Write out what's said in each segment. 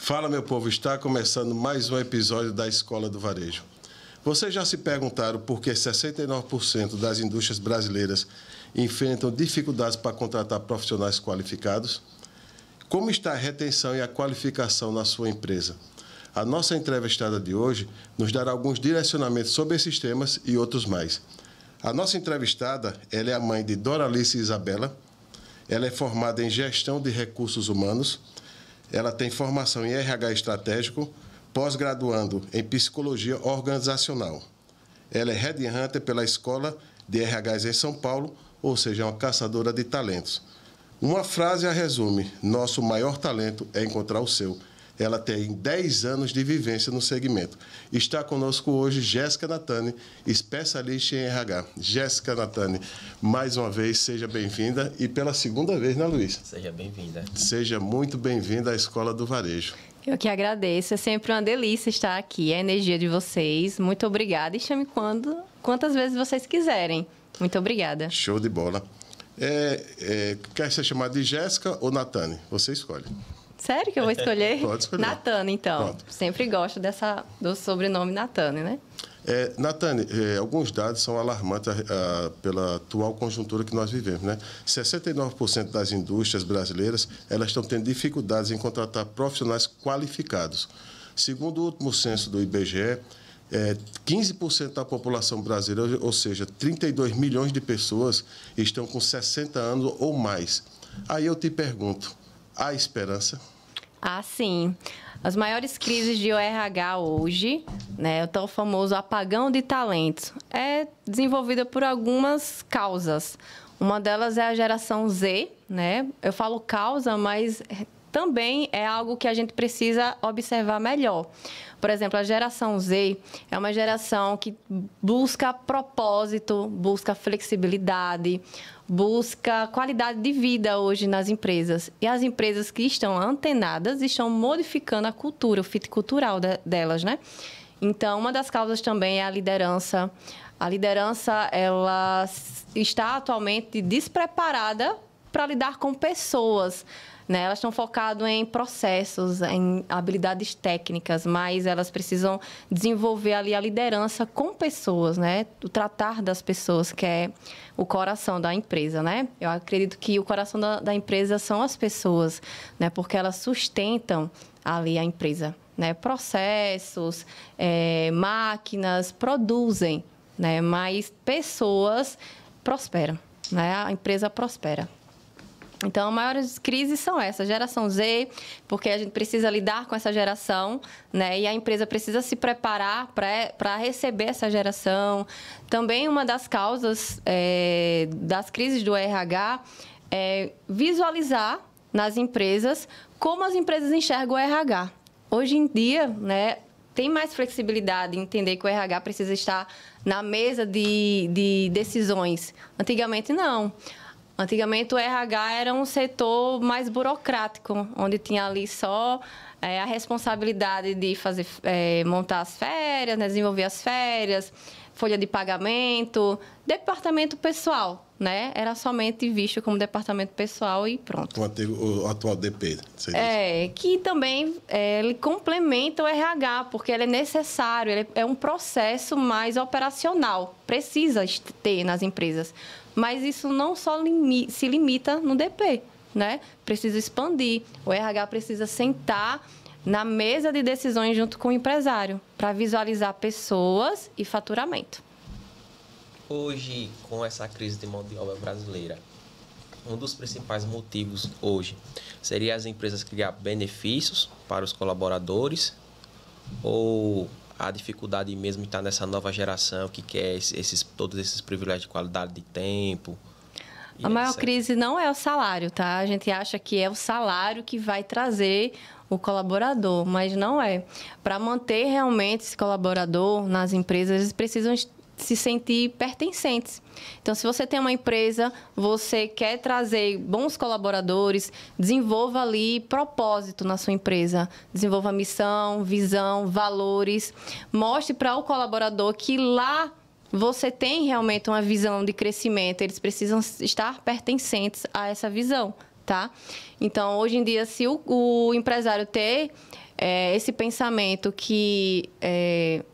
Fala, meu povo, está começando mais um episódio da Escola do Varejo. Vocês já se perguntaram por que 69% das indústrias brasileiras enfrentam dificuldades para contratar profissionais qualificados? Como está a retenção e a qualificação na sua empresa? A nossa entrevistada de hoje nos dará alguns direcionamentos sobre esses temas e outros mais. A nossa entrevistada, ela é a mãe de Doralice Isabela. Ela é formada em Gestão de Recursos Humanos. Ela tem formação em RH estratégico, pós-graduando em Psicologia Organizacional. Ela é Headhunter pela Escola de RHs em São Paulo, ou seja, é uma caçadora de talentos. Uma frase a resume: nosso maior talento é encontrar o seu. Ela tem 10 anos de vivência no segmento. Está conosco hoje Jéssica Natani, especialista em RH. Jéssica Natani, mais uma vez, seja bem-vinda. E pela segunda vez, né, Luiz? Seja bem-vinda. Seja muito bem-vinda à Escola do Varejo. Eu que agradeço. É sempre uma delícia estar aqui. A energia de vocês. Muito obrigada. E chame quantas vezes vocês quiserem. Muito obrigada. Show de bola. Quer ser chamada de Jéssica ou Natani? Você escolhe. Sério que eu vou escolher? Pode escolher. Natani, então. Pronto. Sempre gosto do sobrenome Natani, né? Natani, alguns dados são alarmantes pela atual conjuntura que nós vivemos, né? 69% das indústrias brasileiras, elas estão tendo dificuldades em contratar profissionais qualificados. Segundo o último censo do IBGE, 15% da população brasileira, ou seja, 32 milhões de pessoas, estão com 60 anos ou mais. Aí eu te pergunto, há esperança? Ah, sim. As maiores crises de ORH hoje, né, o tão famoso apagão de talentos, é desenvolvida por algumas causas. Uma delas é a geração Z, né? Eu falo causa, mas também é algo que a gente precisa observar melhor. Por exemplo, a geração Z é uma geração que busca propósito, busca flexibilidade, busca qualidade de vida hoje nas empresas. E as empresas que estão antenadas estão modificando a cultura, o fit cultural delas, né? Então, uma das causas também é a liderança. A liderança, ela está atualmente despreparada para lidar com pessoas, né? Elas estão focadas em processos, em habilidades técnicas, mas elas precisam desenvolver ali a liderança com pessoas, né? O tratar das pessoas, que é o coração da empresa, né? Eu acredito que o coração da empresa são as pessoas, né? Porque elas sustentam ali a empresa, né? Processos, máquinas produzem, né? Mas pessoas prosperam, né? A empresa prospera. Então, as maiores crises são essas, geração Z, porque a gente precisa lidar com essa geração, né? E a empresa precisa se preparar para receber essa geração. Também uma das causas das crises do RH é visualizar nas empresas como as empresas enxergam o RH. Hoje em dia, né, tem mais flexibilidade em entender que o RH precisa estar na mesa de decisões. Antigamente, não. Antigamente, o RH era um setor mais burocrático, onde tinha ali só a responsabilidade de montar as férias, né, desenvolver as férias, folha de pagamento, departamento pessoal, né? Era somente visto como departamento pessoal e pronto. O atual DP. Que também ele complementa o RH, porque ele é necessário, ele é um processo mais operacional, precisa ter nas empresas. Mas isso não só se limita no DP, né? Precisa expandir. O RH precisa sentar na mesa de decisões junto com o empresário para visualizar pessoas e faturamento. Hoje, com essa crise de mão de obra brasileira, um dos principais motivos hoje seria as empresas criar benefícios para os colaboradores ou a dificuldade mesmo está nessa nova geração que quer todos esses privilégios de qualidade de tempo? A maior crise não é o salário, tá? A gente acha que é o salário que vai trazer o colaborador, mas não é. Para manter realmente esse colaborador nas empresas, eles precisam se sentir pertencentes. Então, se você tem uma empresa, você quer trazer bons colaboradores, desenvolva ali propósito na sua empresa. Desenvolva missão, visão, valores. Mostre para o colaborador que lá você tem realmente uma visão de crescimento. Eles precisam estar pertencentes a essa visão, tá? Então, hoje em dia, se o empresário ter esse pensamento que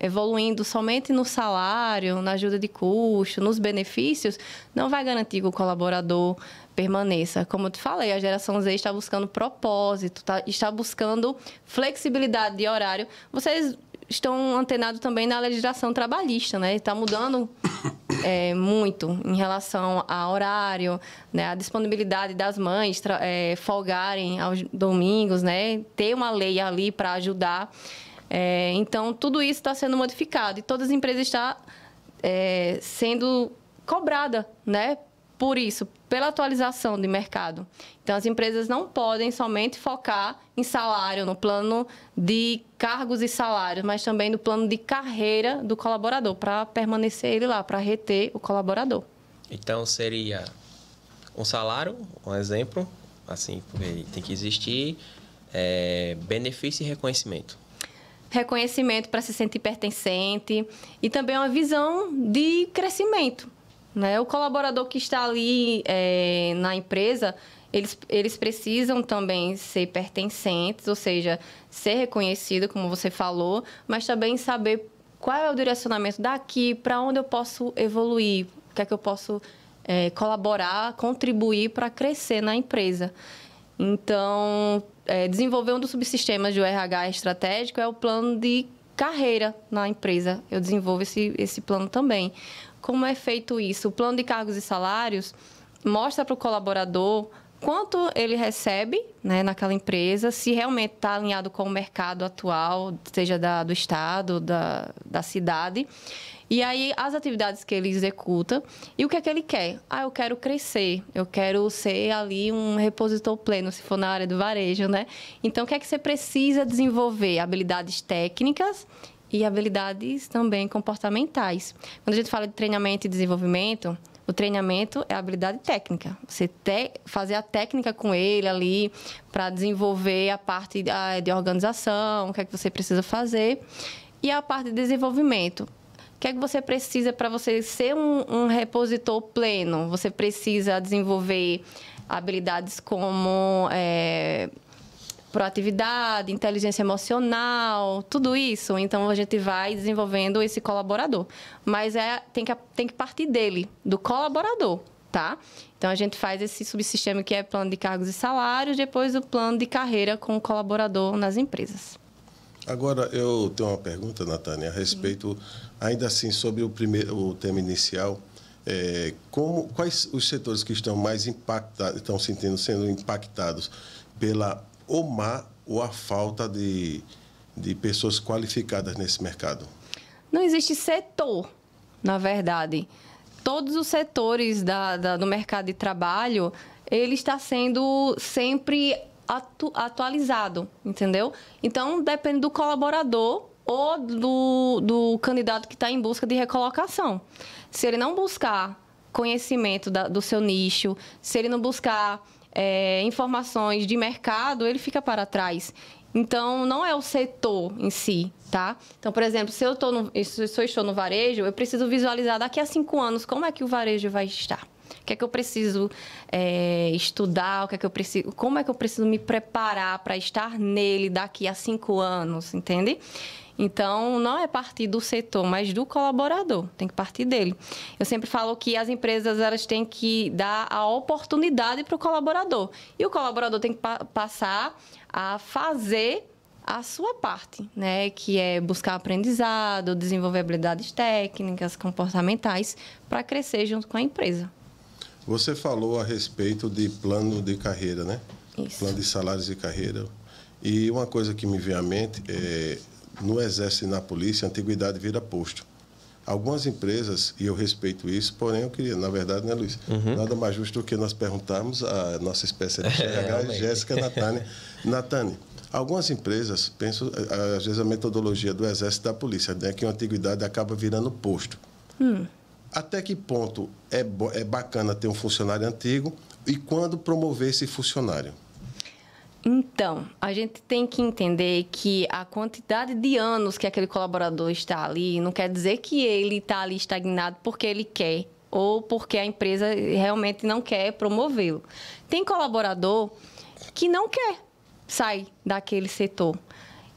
evoluindo somente no salário, na ajuda de custo, nos benefícios, não vai garantir que o colaborador permaneça. Como eu te falei, a geração Z está buscando propósito, está buscando flexibilidade de horário. Vocês estão antenados também na legislação trabalhista, né? Está mudando muito em relação a horário, né? A disponibilidade das mães folgarem aos domingos, né? Ter uma lei ali para ajudar. Então, tudo isso está sendo modificado e todas as empresas estão sendo cobradas, né? Por isso, pela atualização de mercado. Então, as empresas não podem somente focar em salário, no plano de cargos e salários, mas também no plano de carreira do colaborador, para permanecer ele lá, para reter o colaborador. Então, seria um salário, um exemplo, assim, porque tem que existir benefício e reconhecimento. Reconhecimento para se sentir pertencente e também uma visão de crescimento. Né? O colaborador que está ali na empresa, eles precisam também ser pertencentes, ou seja, ser reconhecido, como você falou, mas também saber qual é o direcionamento daqui, para onde eu posso evoluir, o que é que eu posso colaborar, contribuir para crescer na empresa. Então, desenvolver um dos subsistemas do RH estratégico é o plano de carreira na empresa. Eu desenvolvo esse plano também. Como é feito isso? O plano de cargos e salários mostra para o colaborador quanto ele recebe, né, naquela empresa, se realmente está alinhado com o mercado atual, seja do estado, da cidade. E aí, as atividades que ele executa e o que é que ele quer. Eu quero crescer, eu quero ser ali um repositor pleno, se for na área do varejo, né? Então, o que é que você precisa desenvolver? Habilidades técnicas e habilidades também comportamentais. Quando a gente fala de treinamento e desenvolvimento, o treinamento é a habilidade técnica. Você fazer a técnica com ele ali para desenvolver a parte de organização, o que é que você precisa fazer. E a parte de desenvolvimento. O que é que você precisa para você ser um repositor pleno? Você precisa desenvolver habilidades como proatividade, inteligência emocional, tudo isso. Então, a gente vai desenvolvendo esse colaborador. Mas tem que partir dele, do colaborador, tá? Então, a gente faz esse subsistema que é plano de cargos e salários, depois o plano de carreira com o colaborador nas empresas. Agora, eu tenho uma pergunta, Natânia, a respeito, ainda assim, sobre o tema inicial. Quais os setores que estão mais impactados, estão sendo impactados pela má ou a falta de pessoas qualificadas nesse mercado? Não existe setor, na verdade. Todos os setores do mercado de trabalho, ele está sendo sempre atualizado, entendeu? Então, depende do colaborador ou do candidato que está em busca de recolocação. Se ele não buscar conhecimento do seu nicho, se ele não buscar informações de mercado, ele fica para trás. Então, não é o setor em si, tá? Então, por exemplo, se eu estou no varejo, eu preciso visualizar daqui a 5 anos como é que o varejo vai estar. O que é que eu preciso estudar, como é que eu preciso me preparar para estar nele daqui a 5 anos, entende? Então, não é partir do setor, mas do colaborador, tem que partir dele. Eu sempre falo que as empresas elas têm que dar a oportunidade para o colaborador. E o colaborador tem que passar a fazer a sua parte, né? Que é buscar aprendizado, desenvolver habilidades técnicas, comportamentais, para crescer junto com a empresa. Você falou a respeito de plano de carreira, né? Isso. Plano de salários e carreira. E uma coisa que me veio à mente é, no Exército e na Polícia, a antiguidade vira posto. Algumas empresas, e eu respeito isso, porém eu queria, na verdade, né, Luiz? Nada mais justo do que nós perguntarmos a nossa especialista RH, Jéssica Natânia. Natânia, algumas empresas pensam, às vezes, a metodologia do Exército e da Polícia, né, que a antiguidade acaba virando posto. Até que ponto é bacana ter um funcionário antigo e quando promover esse funcionário? Então, a gente tem que entender que a quantidade de anos que aquele colaborador está ali não quer dizer que ele está ali estagnado porque ele quer ou porque a empresa realmente não quer promovê-lo. Tem colaborador que não quer sair daquele setor.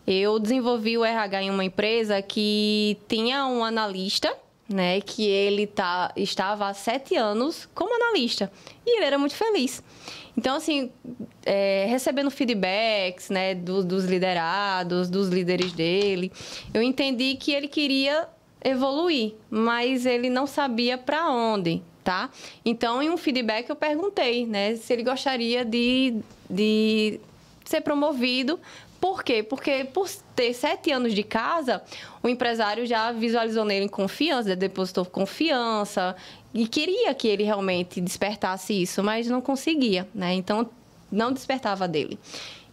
Eu desenvolvi o RH em uma empresa que tinha um analista, né, que ele estava há 7 anos como analista e ele era muito feliz. Então, assim, recebendo feedbacks, né, dos liderados, dos líderes dele, eu entendi que ele queria evoluir, mas ele não sabia para onde, tá? Então, em um feedback eu perguntei, né, se ele gostaria de ser promovido. Por quê? Porque por ter 7 anos de casa, o empresário já visualizou nele confiança, depositou confiança e queria que ele realmente despertasse isso, mas não conseguia, né? Então, não despertava dele.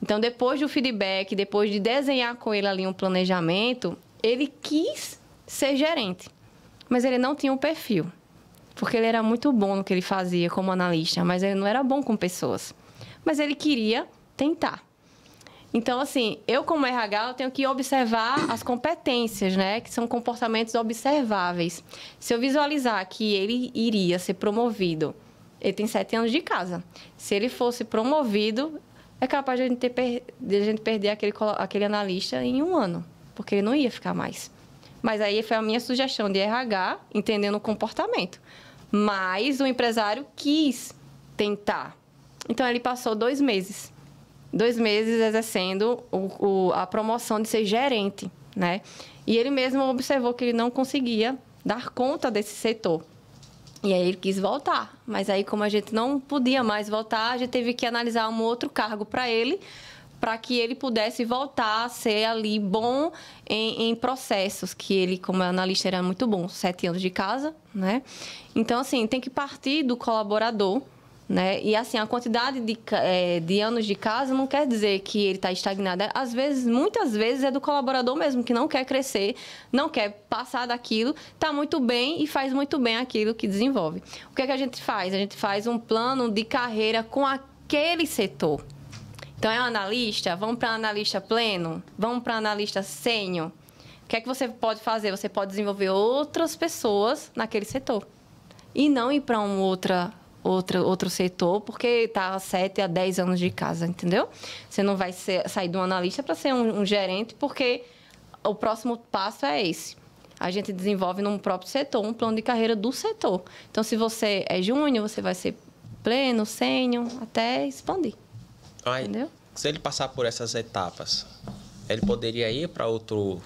Então, depois do feedback, depois de desenhar com ele ali um planejamento, ele quis ser gerente, mas ele não tinha um perfil, porque ele era muito bom no que ele fazia como analista, mas ele não era bom com pessoas. Mas ele queria tentar. Então, assim, eu como RH, eu tenho que observar as competências, né? Que são comportamentos observáveis. Se eu visualizar que ele iria ser promovido, ele tem 7 anos de casa. Se ele fosse promovido, é capaz de a gente perder aquele analista em 1 ano, porque ele não ia ficar mais. Mas aí foi a minha sugestão de RH, entendendo o comportamento. Mas o empresário quis tentar. Então, ele passou 2 meses. 2 meses exercendo a promoção de ser gerente, né? E ele mesmo observou que ele não conseguia dar conta desse setor. E aí ele quis voltar. Mas aí, como a gente não podia mais voltar, a gente teve que analisar um outro cargo para ele, para que ele pudesse voltar a ser ali bom em processos, que ele, como analista, era muito bom. 7 anos de casa, né? Então, assim, tem que partir do colaborador, né? E assim, a quantidade de anos de casa não quer dizer que ele está estagnado. Às vezes, muitas vezes, é do colaborador mesmo, que não quer crescer, não quer passar daquilo, está muito bem e faz muito bem aquilo que desenvolve. O que é que a gente faz? A gente faz um plano de carreira com aquele setor. Então, é um analista? Vamos para analista pleno? Vamos para analista sênior? O que é que você pode fazer? Você pode desenvolver outras pessoas naquele setor. E não ir para outro setor, porque está há 7 a 10 anos de casa, entendeu? Você não vai sair de um analista para ser um gerente, porque o próximo passo é esse. A gente desenvolve num próprio setor, um plano de carreira do setor. Então, se você é júnior, você vai ser pleno, sênior, até expandir. Entendeu? Se ele passar por essas etapas, ele poderia ir para outro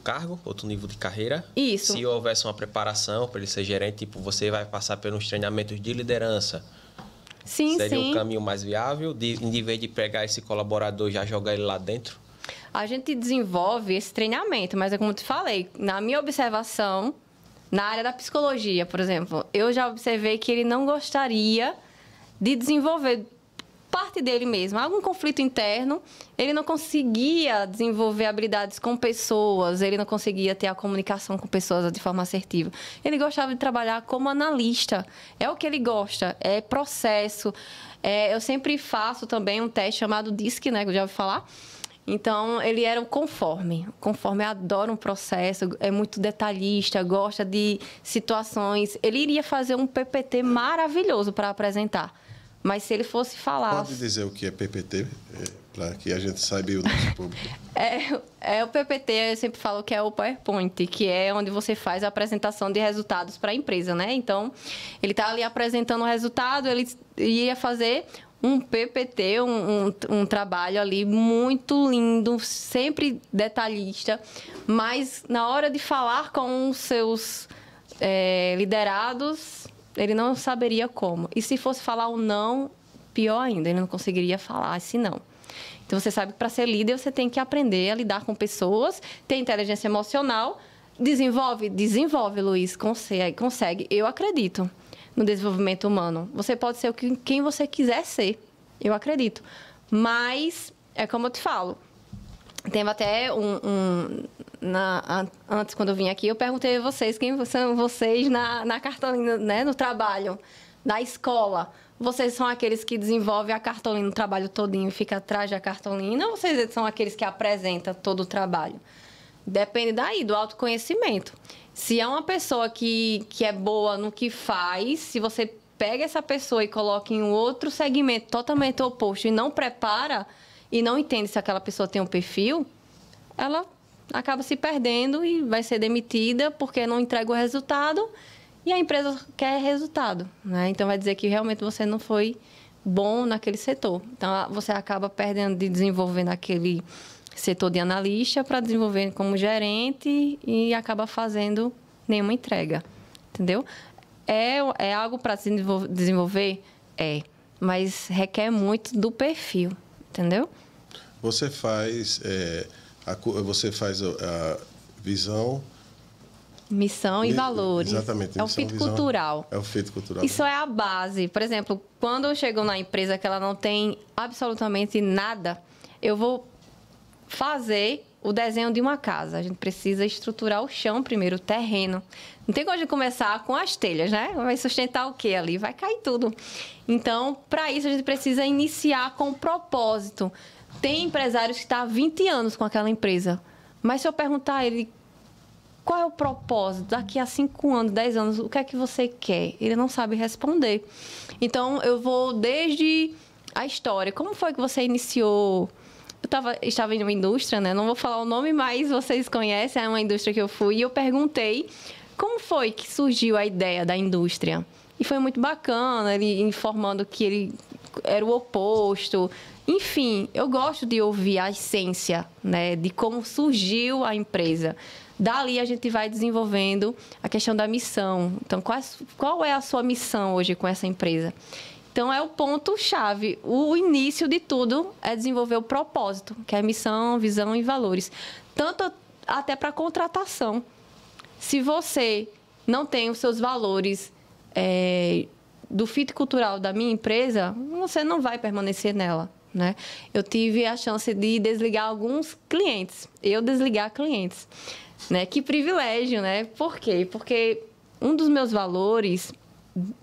cargo, outro nível de carreira? Isso. Se houvesse uma preparação para ele ser gerente, tipo, você vai passar pelos treinamentos de liderança. Sim, Seria sim. o caminho mais viável, em vez de pegar esse colaborador e já jogar ele lá dentro? A gente desenvolve esse treinamento, mas é como eu te falei, na minha observação, na área da psicologia, por exemplo, eu já observei que ele não gostaria de desenvolver parte dele mesmo, algum conflito interno, ele não conseguia desenvolver habilidades com pessoas, ele não conseguia ter a comunicação com pessoas de forma assertiva. Ele gostava de trabalhar como analista, é o que ele gosta, é processo. Eu sempre faço também um teste chamado DISC, né, que eu já ouvi falar. Então, ele era o conforme. O conforme adora um processo, é muito detalhista, gosta de situações. Ele iria fazer um PPT maravilhoso para apresentar. Mas se ele fosse falar... Pode dizer o que é PPT, para que a gente saiba o nosso público. O PPT, eu sempre falo que é o PowerPoint, que é onde você faz a apresentação de resultados para a empresa, né? Então, ele está ali apresentando o resultado, ele ia fazer um PPT, um trabalho ali muito lindo, sempre detalhista, mas na hora de falar com os seus liderados, ele não saberia como. E se fosse falar o não, pior ainda, ele não conseguiria falar esse não. Então, você sabe que para ser líder, você tem que aprender a lidar com pessoas, ter inteligência emocional. Desenvolve, Luiz, consegue. Eu acredito no desenvolvimento humano. Você pode ser quem você quiser ser, eu acredito. Mas, é como eu te falo, teve até antes, quando eu vim aqui, eu perguntei a vocês quem são vocês na cartolina, né, no trabalho, na escola. Vocês são aqueles que desenvolvem a cartolina, o trabalho todinho e fica atrás da cartolina, ou vocês são aqueles que apresentam todo o trabalho? Depende daí, do autoconhecimento. Se é uma pessoa que é boa no que faz, se você pega essa pessoa e coloca em um outro segmento totalmente oposto e não prepara, e não entende se aquela pessoa tem um perfil, ela acaba se perdendo e vai ser demitida porque não entrega o resultado e a empresa quer resultado, né? Então, vai dizer que realmente você não foi bom naquele setor. Então, você acaba perdendo de desenvolver naquele setor de analista para desenvolver como gerente e acaba fazendo nenhuma entrega, entendeu? É algo para se desenvolver? É, mas requer muito do perfil, entendeu? Você faz a visão... Missão e valores. Exatamente. É o fit cultural. É o fit cultural. Isso é a base. Por exemplo, quando eu chego na empresa que ela não tem absolutamente nada, eu vou fazer o desenho de uma casa. A gente precisa estruturar o chão primeiro, o terreno. Não tem como a gente começar com as telhas, né? Vai sustentar o quê ali? Vai cair tudo. Então, para isso, a gente precisa iniciar com propósito. Tem empresários que estão há 20 anos com aquela empresa. Mas se eu perguntar a ele qual é o propósito, daqui a 5 anos, 10 anos, o que é que você quer? Ele não sabe responder. Então, eu vou desde a história. Como foi que você iniciou? Estava em uma indústria, né? Não vou falar o nome, mas vocês conhecem, é uma indústria que eu fui. E eu perguntei como foi que surgiu a ideia da indústria. E foi muito bacana, ele informando que ele era o oposto. Enfim, eu gosto de ouvir a essência, né, de como surgiu a empresa. Dali a gente vai desenvolvendo a questão da missão. Então, qual é a sua missão hoje com essa empresa? Então, é o ponto-chave. O início de tudo é desenvolver o propósito, que é missão, visão e valores. Tanto até para contratação. Se você não tem os seus valores do fit cultural da minha empresa, você não vai permanecer nela, né? Eu tive a chance de desligar alguns clientes. Eu desligar clientes, né? Que privilégio, né? Por quê? Porque um dos meus valores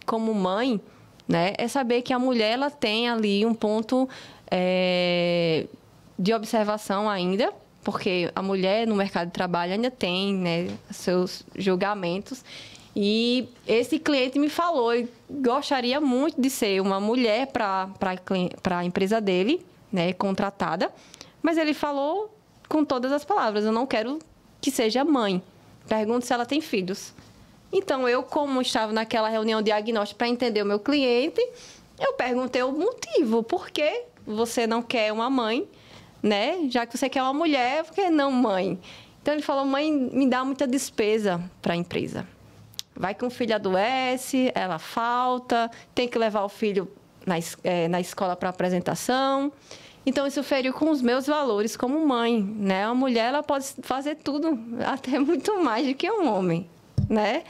como mãe, né, é saber que a mulher ela tem ali um ponto de observação ainda, porque a mulher no mercado de trabalho ainda tem, né, seus julgamentos. E esse cliente me falou, ele gostaria muito de ser uma mulher para a empresa dele, né, contratada, mas ele falou com todas as palavras, eu não quero que seja mãe. Pergunto se ela tem filhos. Então, eu, como estava naquela reunião diagnóstica para entender o meu cliente, eu perguntei o motivo. Por que você não quer uma mãe, né? Já que você quer uma mulher, por que não mãe? Então, ele falou, mãe, me dá muita despesa para a empresa. Vai que um filho adoece, ela falta, tem que levar o filho na escola para apresentação. Então, isso feriu com os meus valores como mãe, né? A mulher, ela pode fazer tudo, até muito mais do que um homem, né?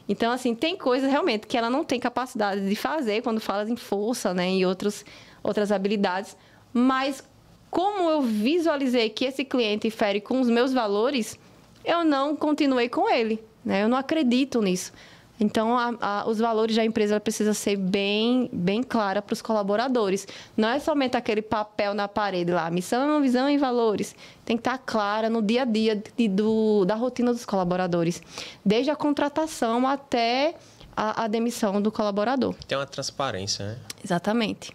Então, assim, tem coisas realmente que ela não tem capacidade de fazer quando fala em força, né? E outras habilidades. Mas, como eu visualizei que esse cliente fere com os meus valores, eu não continuei com ele, né? Eu não acredito nisso. Então, os valores da empresa precisam ser bem clara para os colaboradores. Não é somente aquele papel na parede lá, missão, visão e valores. Tem que estar clara no dia a dia da rotina dos colaboradores. Desde a contratação até a demissão do colaborador. Tem uma transparência, né? Exatamente.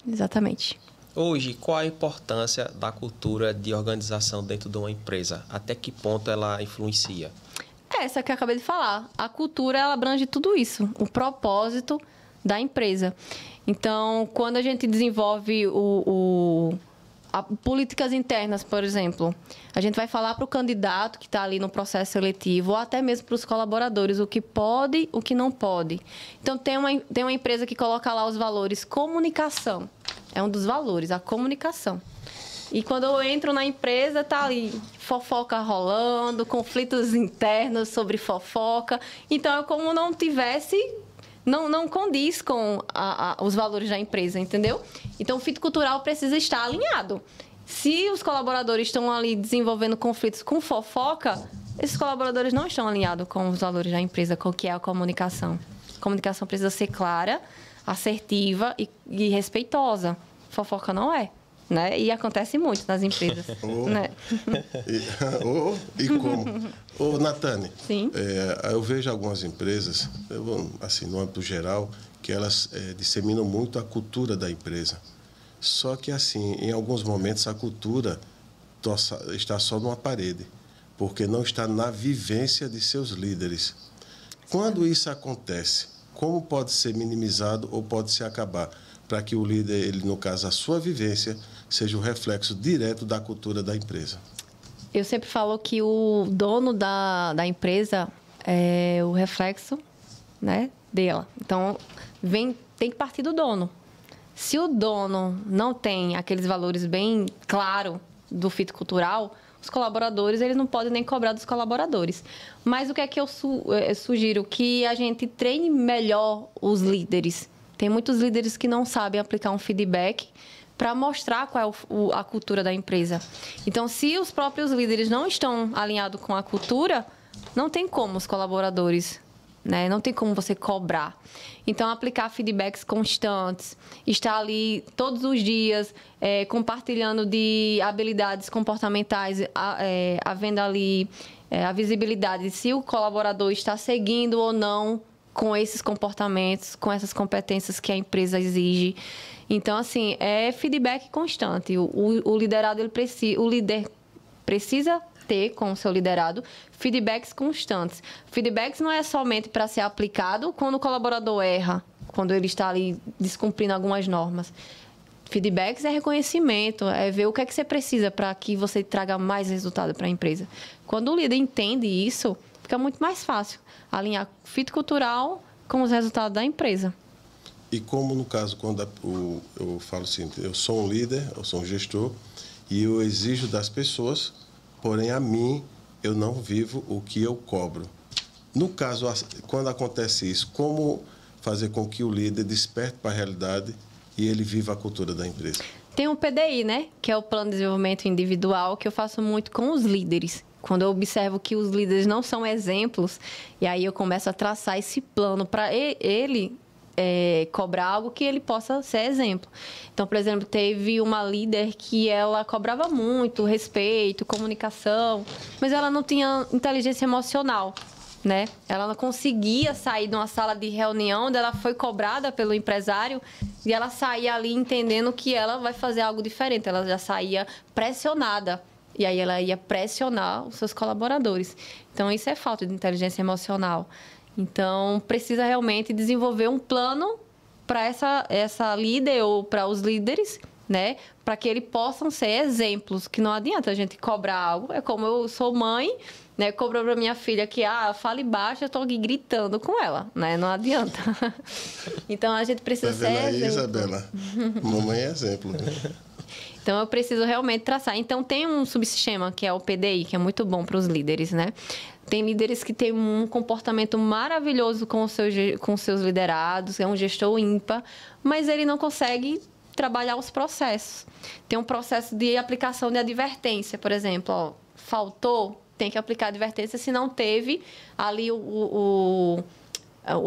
Exatamente. Hoje, qual a importância da cultura de organização dentro de uma empresa? Até que ponto ela influencia? Essa que eu acabei de falar. A cultura, ela abrange tudo isso. O propósito da empresa. Então, quando a gente desenvolve políticas internas, por exemplo, a gente vai falar para o candidato que está ali no processo seletivo ou até mesmo para os colaboradores o que pode, o que não pode. Então, tem uma empresa que coloca lá os valores comunicação. É um dos valores, a comunicação. E quando eu entro na empresa, tá ali fofoca rolando, conflitos internos sobre fofoca. Então, é como não tivesse... Não condiz com os valores da empresa, entendeu? Então, o fit cultural precisa estar alinhado. Se os colaboradores estão ali desenvolvendo conflitos com fofoca, esses colaboradores não estão alinhados com os valores da empresa, com o que é a comunicação. A comunicação precisa ser clara, assertiva e respeitosa. Fofoca não é. Né? E acontece muito nas empresas. Né? E como? Ô, Natane, Sim. Eu vejo algumas empresas, assim, no âmbito geral, que elas disseminam muito a cultura da empresa. Só que, assim, em alguns momentos, a cultura está só numa parede, porque não está na vivência de seus líderes. Quando isso acontece, como pode ser minimizado ou pode se acabar? Para que o líder, ele, no caso, a sua vivência, seja o reflexo direto da cultura da empresa. Eu sempre falo que o dono da empresa é o reflexo, né, dela. Então, tem que partir do dono. Se o dono não tem aqueles valores bem claros do fit cultural, os colaboradores, eles não podem nem cobrar dos colaboradores. Mas o que é que eu sugiro? Que a gente treine melhor os líderes. Tem muitos líderes que não sabem aplicar um feedback para mostrar qual é a cultura da empresa. Então, se os próprios líderes não estão alinhados com a cultura, não tem como os colaboradores, né? Não tem como você cobrar. Então, aplicar feedbacks constantes, estar ali todos os dias compartilhando de habilidades comportamentais, havendo ali a visibilidade se o colaborador está seguindo ou não com esses comportamentos, com essas competências que a empresa exige. Então, assim, é feedback constante. O liderado, o líder precisa ter com o seu liderado feedbacks constantes. Feedbacks não é somente para ser aplicado quando o colaborador erra, quando ele está ali descumprindo algumas normas. Feedbacks é reconhecimento, é ver o que é que você precisa para que você traga mais resultado para a empresa. Quando o líder entende isso, fica muito mais fácil alinhar fit cultural com os resultados da empresa. E como, no caso, quando eu falo assim, eu sou um líder, eu sou um gestor, e eu exijo das pessoas, porém, a mim, eu não vivo o que eu cobro. No caso, quando acontece isso, como fazer com que o líder desperte para a realidade e ele viva a cultura da empresa? Tem o PDI, né? Que é o Plano de Desenvolvimento Individual, que eu faço muito com os líderes. Quando eu observo que os líderes não são exemplos, e aí eu começo a traçar esse plano para ele cobrar algo que ele possa ser exemplo. Então, por exemplo, teve uma líder que ela cobrava muito respeito, comunicação, mas ela não tinha inteligência emocional, né? Ela não conseguia sair de uma sala de reunião onde ela foi cobrada pelo empresário e ela saía ali entendendo que ela vai fazer algo diferente. Ela já saía pressionada. E aí ela ia pressionar os seus colaboradores. Então, isso é falta de inteligência emocional. Então, precisa realmente desenvolver um plano para essa líder ou para os líderes, né? Para que eles possam ser exemplos, que não adianta a gente cobrar algo. É como eu sou mãe, né? Cobro para minha filha que, fale baixo, eu estou aqui gritando com ela, né? Não adianta. Então, a gente precisa ser aí, exemplo. Isabela? Mamãe é exemplo, né? Então, eu preciso realmente traçar. Então, tem um subsistema, que é o PDI, que é muito bom para os líderes, né? Tem líderes que têm um comportamento maravilhoso com os seus liderados, é um gestor ímpar, mas ele não consegue trabalhar os processos. Tem um processo de aplicação de advertência, por exemplo. Faltou, tem que aplicar advertência se não teve ali o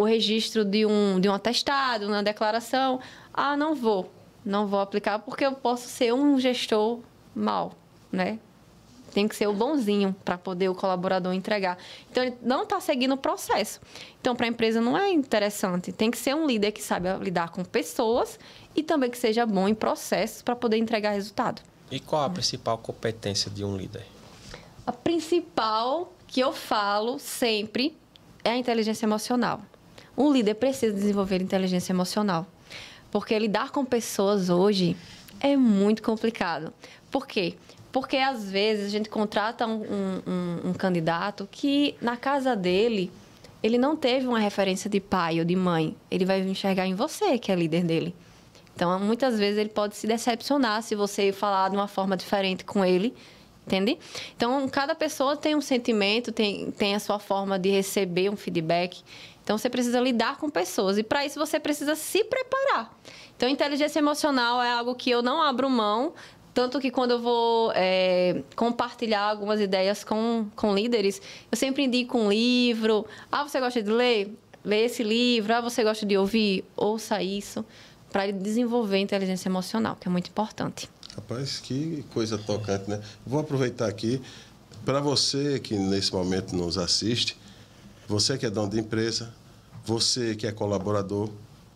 registro de um atestado, uma declaração. Não vou aplicar porque eu posso ser um gestor mau, né? Tem que ser o bonzinho para poder o colaborador entregar. Então, ele não está seguindo o processo. Então, para a empresa não é interessante. Tem que ser um líder que sabe lidar com pessoas e também que seja bom em processos para poder entregar resultado. E qual a principal competência de um líder? A principal que eu falo sempre é a inteligência emocional. Um líder precisa desenvolver inteligência emocional. Porque lidar com pessoas hoje é muito complicado. Por quê? Porque, às vezes, a gente contrata um candidato que, na casa dele, ele não teve uma referência de pai ou de mãe. Ele vai enxergar em você, que é líder dele. Então, muitas vezes, ele pode se decepcionar se você falar de uma forma diferente com ele, entende? Então, cada pessoa tem um sentimento, tem a sua forma de receber um feedback. Então, você precisa lidar com pessoas. E, para isso, você precisa se preparar. Então, inteligência emocional é algo que eu não abro mão. Tanto que quando eu vou compartilhar algumas ideias com líderes, eu sempre indico um livro. Você gosta de ler? Lê esse livro. Você gosta de ouvir? Ouça isso. Para ele desenvolver a inteligência emocional, que é muito importante. Rapaz, que coisa tocante, né? Vou aproveitar aqui. Para você que nesse momento nos assiste, você que é dono de empresa, você que é colaborador,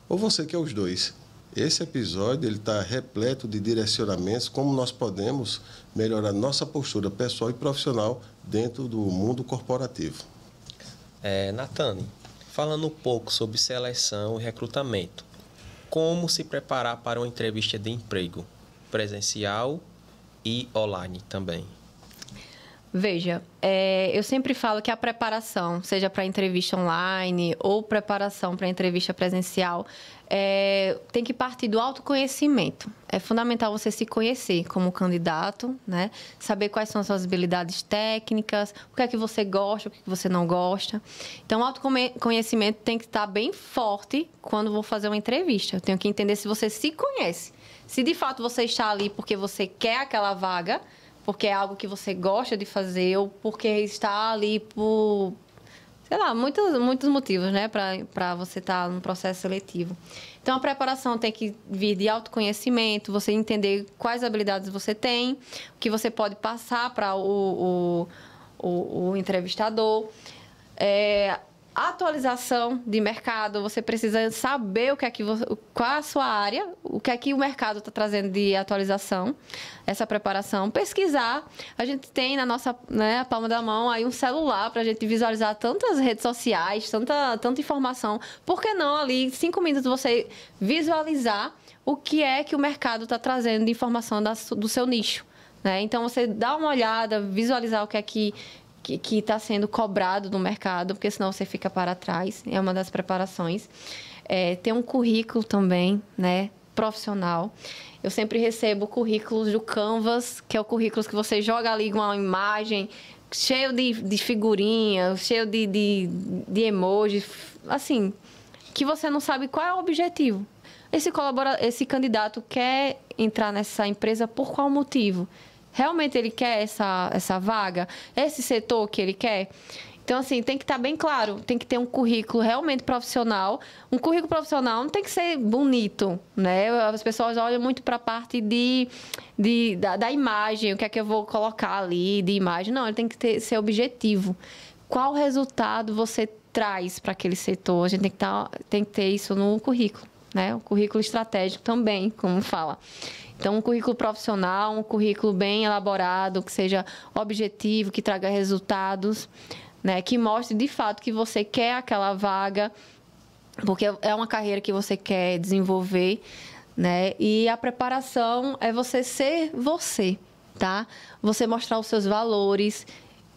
ou você que é os dois, Esse episódio está repleto de direcionamentos como nós podemos melhorar nossa postura pessoal e profissional dentro do mundo corporativo. Natane, falando um pouco sobre seleção e recrutamento, como se preparar para uma entrevista de emprego, presencial e online também? Veja, eu sempre falo que a preparação, seja para entrevista online ou preparação para entrevista presencial, tem que partir do autoconhecimento. É fundamental você se conhecer como candidato, né? Saber quais são as suas habilidades técnicas, o que é que você gosta, o que você não gosta. Então, o autoconhecimento tem que estar bem forte quando vou fazer uma entrevista. Eu tenho que entender se você se conhece. Se de fato você está ali porque você quer aquela vaga, porque é algo que você gosta de fazer ou porque está ali por, sei lá, muitos motivos, né, para você estar no processo seletivo. Então, a preparação tem que vir de autoconhecimento, você entender quais habilidades você tem, o que você pode passar para o entrevistador. Atualização de mercado, você precisa saber qual é a sua área, o que é que o mercado está trazendo de atualização, essa preparação. Pesquisar, a gente tem na nossa, né, palma da mão aí um celular para a gente visualizar tantas redes sociais, tanta informação. Por que não ali, em 5 minutos, você visualizar o que é que o mercado está trazendo de informação do seu nicho, né? Então, você dá uma olhada, visualizar o que é que está sendo cobrado no mercado, porque senão você fica para trás. É uma das preparações. Tem um currículo também, né, profissional. Eu sempre recebo currículos do Canvas, que é o currículo que você joga ali com uma imagem cheio de figurinha, cheio de emoji, assim, que você não sabe qual é o objetivo. Esse candidato quer entrar nessa empresa por qual motivo? Realmente ele quer essa vaga? Esse setor que ele quer? Então, assim, tem que estar bem claro. Tem que ter um currículo realmente profissional. Um currículo profissional não tem que ser bonito, né? As pessoas olham muito para a parte da imagem. O que é que eu vou colocar ali de imagem? Não, ele tem que ser objetivo. Qual resultado você traz para aquele setor? A gente tem que ter isso no currículo, né? O currículo estratégico também, como fala. Então, um currículo profissional, um currículo bem elaborado, que seja objetivo, que traga resultados, né? Que mostre, de fato, que você quer aquela vaga, porque é uma carreira que você quer desenvolver, né? E a preparação é você ser você, tá? Você mostrar os seus valores,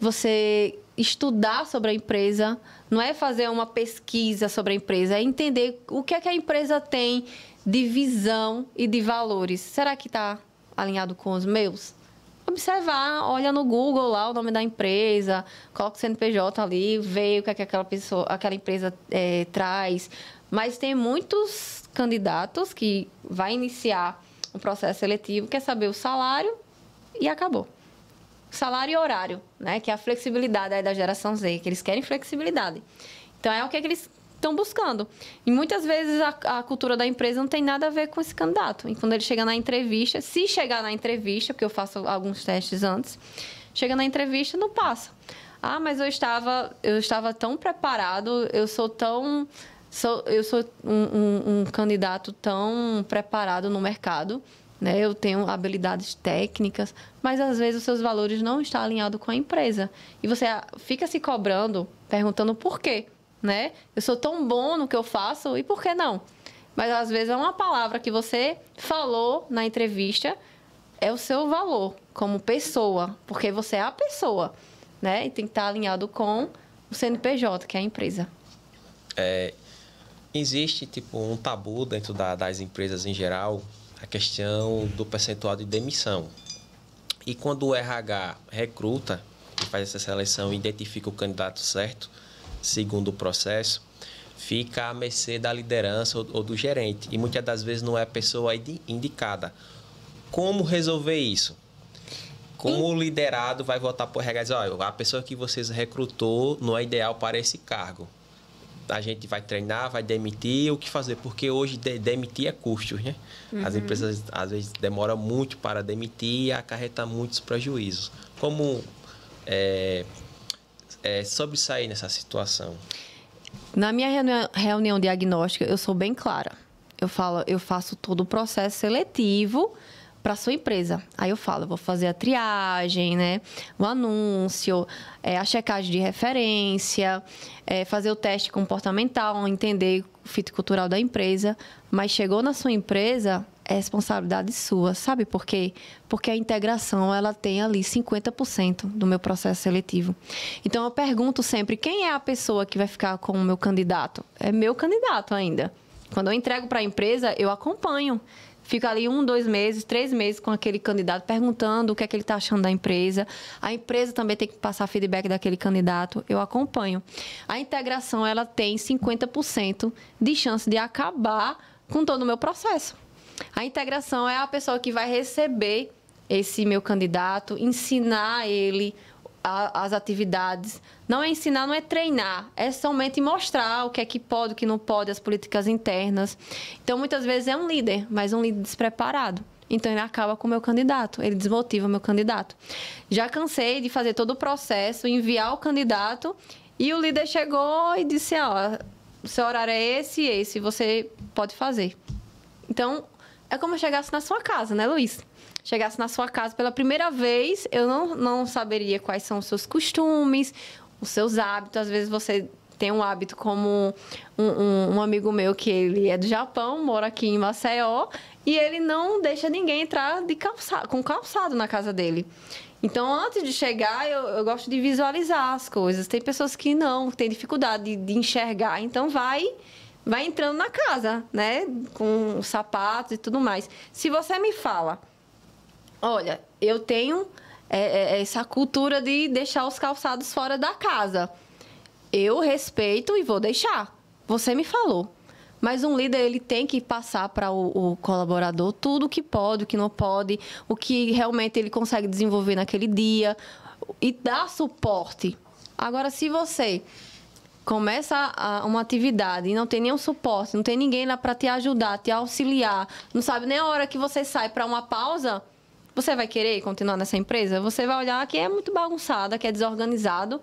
você estudar sobre a empresa, não é fazer uma pesquisa sobre a empresa, é entender o que é que a empresa tem de visão e de valores. Será que está alinhado com os meus? Observar, olha no Google lá o nome da empresa, coloca o CNPJ ali, vê o que é que aquela empresa traz. Mas tem muitos candidatos que vai iniciar um processo seletivo, quer saber o salário e acabou. Salário e horário, né? Que é a flexibilidade aí da geração Z, que eles querem flexibilidade. Então, é o que eles estão buscando. E muitas vezes a cultura da empresa não tem nada a ver com esse candidato. E quando ele chega na entrevista, se chegar na entrevista, porque eu faço alguns testes antes, chega na entrevista, não passa. Ah, mas eu estava tão preparado, eu sou um candidato tão preparado no mercado, né? Eu tenho habilidades técnicas, mas às vezes os seus valores não estão alinhados com a empresa. E você fica se cobrando, perguntando por quê, né? Eu sou tão bom no que eu faço, e por que não? Mas às vezes é uma palavra que você falou na entrevista, é o seu valor como pessoa, porque você é a pessoa, né? E tem que estar alinhado com o CNPJ, que é a empresa. Existe tipo um tabu dentro das empresas em geral, a questão do percentual de demissão. E quando o RH recruta e faz essa seleção e identifica o candidato certo, segundo o processo, fica à mercê da liderança ou do gerente. E muitas das vezes não é a pessoa indicada. Como resolver isso? Como o liderado vai voltar para o RH e dizer, olha, a pessoa que vocês recrutou não é ideal para esse cargo. A gente vai treinar, vai demitir, o que fazer? Porque hoje demitir é custo, né? Uhum. As empresas, às vezes, demoram muito para demitir e acarreta muitos prejuízos. Como sobressair nessa situação? Na minha reunião diagnóstica, eu sou bem clara. eu faço todo o processo seletivo para sua empresa. Aí eu falo, eu vou fazer a triagem, né? O anúncio, a checagem de referência, fazer o teste comportamental, entender o fit cultural da empresa. Mas chegou na sua empresa, é responsabilidade sua. Sabe por quê? Porque a integração, ela tem ali 50% do meu processo seletivo. Então, eu pergunto sempre, quem é a pessoa que vai ficar com o meu candidato? É meu candidato ainda. Quando eu entrego para a empresa, eu acompanho. Fico ali 1, 2 meses, 3 meses com aquele candidato, perguntando o que é que ele está achando da empresa. A empresa também tem que passar feedback daquele candidato. Eu acompanho. A integração, ela tem 50% de chance de acabar com todo o meu processo. A integração é a pessoa que vai receber esse meu candidato, ensinar ele as atividades. Não é ensinar, não é treinar, é somente mostrar o que é que pode, o que não pode, as políticas internas. Então, muitas vezes é um líder, mas um líder despreparado. Então, ele acaba com o meu candidato, ele desmotiva o meu candidato. Já cansei de fazer todo o processo, enviar o candidato, e o líder chegou e disse, ó, o seu horário é esse e esse, você pode fazer. Então, é como eu chegasse na sua casa, né, Luiz? Chegasse na sua casa pela primeira vez, eu não saberia quais são os seus costumes, os seus hábitos. Às vezes você tem um hábito como um amigo meu que ele é do Japão, mora aqui em Maceió, e ele não deixa ninguém entrar com calçado na casa dele. Então, antes de chegar, eu gosto de visualizar as coisas. Tem pessoas que não, têm dificuldade de enxergar, então vai entrando na casa, né? Com os sapatos e tudo mais. Se você me fala, olha, eu tenho essa cultura de deixar os calçados fora da casa. Eu respeito e vou deixar. Você me falou. Mas um líder, ele tem que passar para o colaborador tudo o que pode, o que não pode, o que realmente ele consegue desenvolver naquele dia e dar suporte. Agora, se você começa uma atividade e não tem nenhum suporte, não tem ninguém lá para te ajudar, te auxiliar, não sabe nem a hora que você sai para uma pausa, você vai querer continuar nessa empresa? Você vai olhar que é muito bagunçada, que é desorganizado.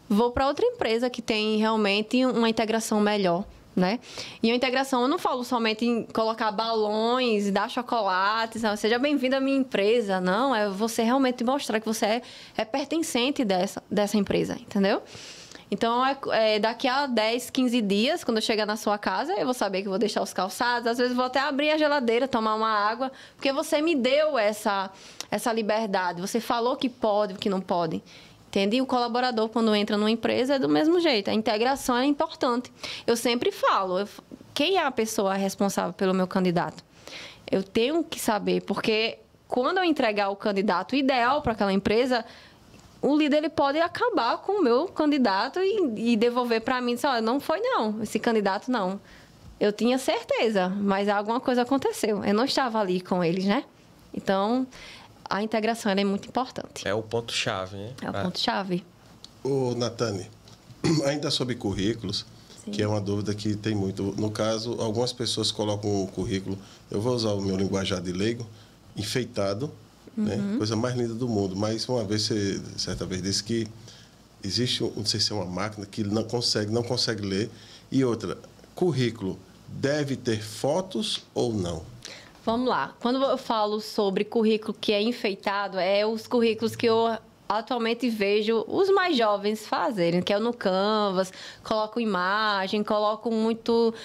Vou para outra empresa que tem realmente uma integração melhor, né? E a integração, eu não falo somente em colocar balões, dar chocolates, não, seja bem-vindo à minha empresa. Não, é você realmente mostrar que você é pertencente dessa empresa, entendeu? Então, daqui a 10, 15 dias, quando eu chegar na sua casa, eu vou saber que eu vou deixar os calçados. Às vezes, vou até abrir a geladeira, tomar uma água, porque você me deu essa liberdade. Você falou que pode, que não pode. Entende? E o colaborador, quando entra numa empresa, é do mesmo jeito. A integração é importante. Eu sempre falo, quem é a pessoa responsável pelo meu candidato? Eu tenho que saber, porque quando eu entregar o candidato ideal para aquela empresa, o líder ele pode acabar com o meu candidato e devolver para mim. Dizer, não foi não, esse candidato não. Eu tinha certeza, mas alguma coisa aconteceu. Eu não estava ali com eles, né? Então, a integração ela é muito importante. É o ponto-chave, né? É o ponto-chave. Ô, Natane, ainda sobre currículos, sim, que é uma dúvida que tem muito. No caso, algumas pessoas colocam um currículo, eu vou usar o meu linguajar de leigo, enfeitado, né? Coisa mais linda do mundo. Mas uma vez, certa vez, disse que existe, não sei se é uma máquina, que não consegue ler. E outra, currículo deve ter fotos ou não? Vamos lá. Quando eu falo sobre currículo que é enfeitado, é os currículos que eu atualmente vejo os mais jovens fazerem, que é no Canvas, colocam imagem, colocam muito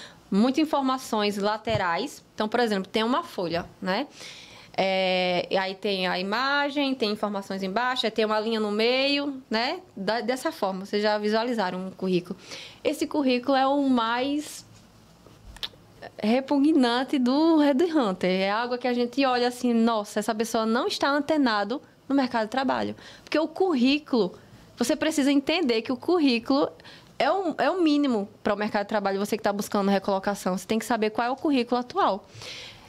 informações laterais. Então, por exemplo, tem uma folha, né? Aí tem a imagem, tem informações embaixo, aí tem uma linha no meio, né? Dessa forma, vocês já visualizaram um currículo. Esse currículo é o mais repugnante do Red Hunter. É algo que a gente olha assim, nossa, essa pessoa não está antenado no mercado de trabalho. Porque o currículo, você precisa entender que o currículo é o mínimo para o mercado de trabalho. Você que está buscando recolocação, você tem que saber qual é o currículo atual.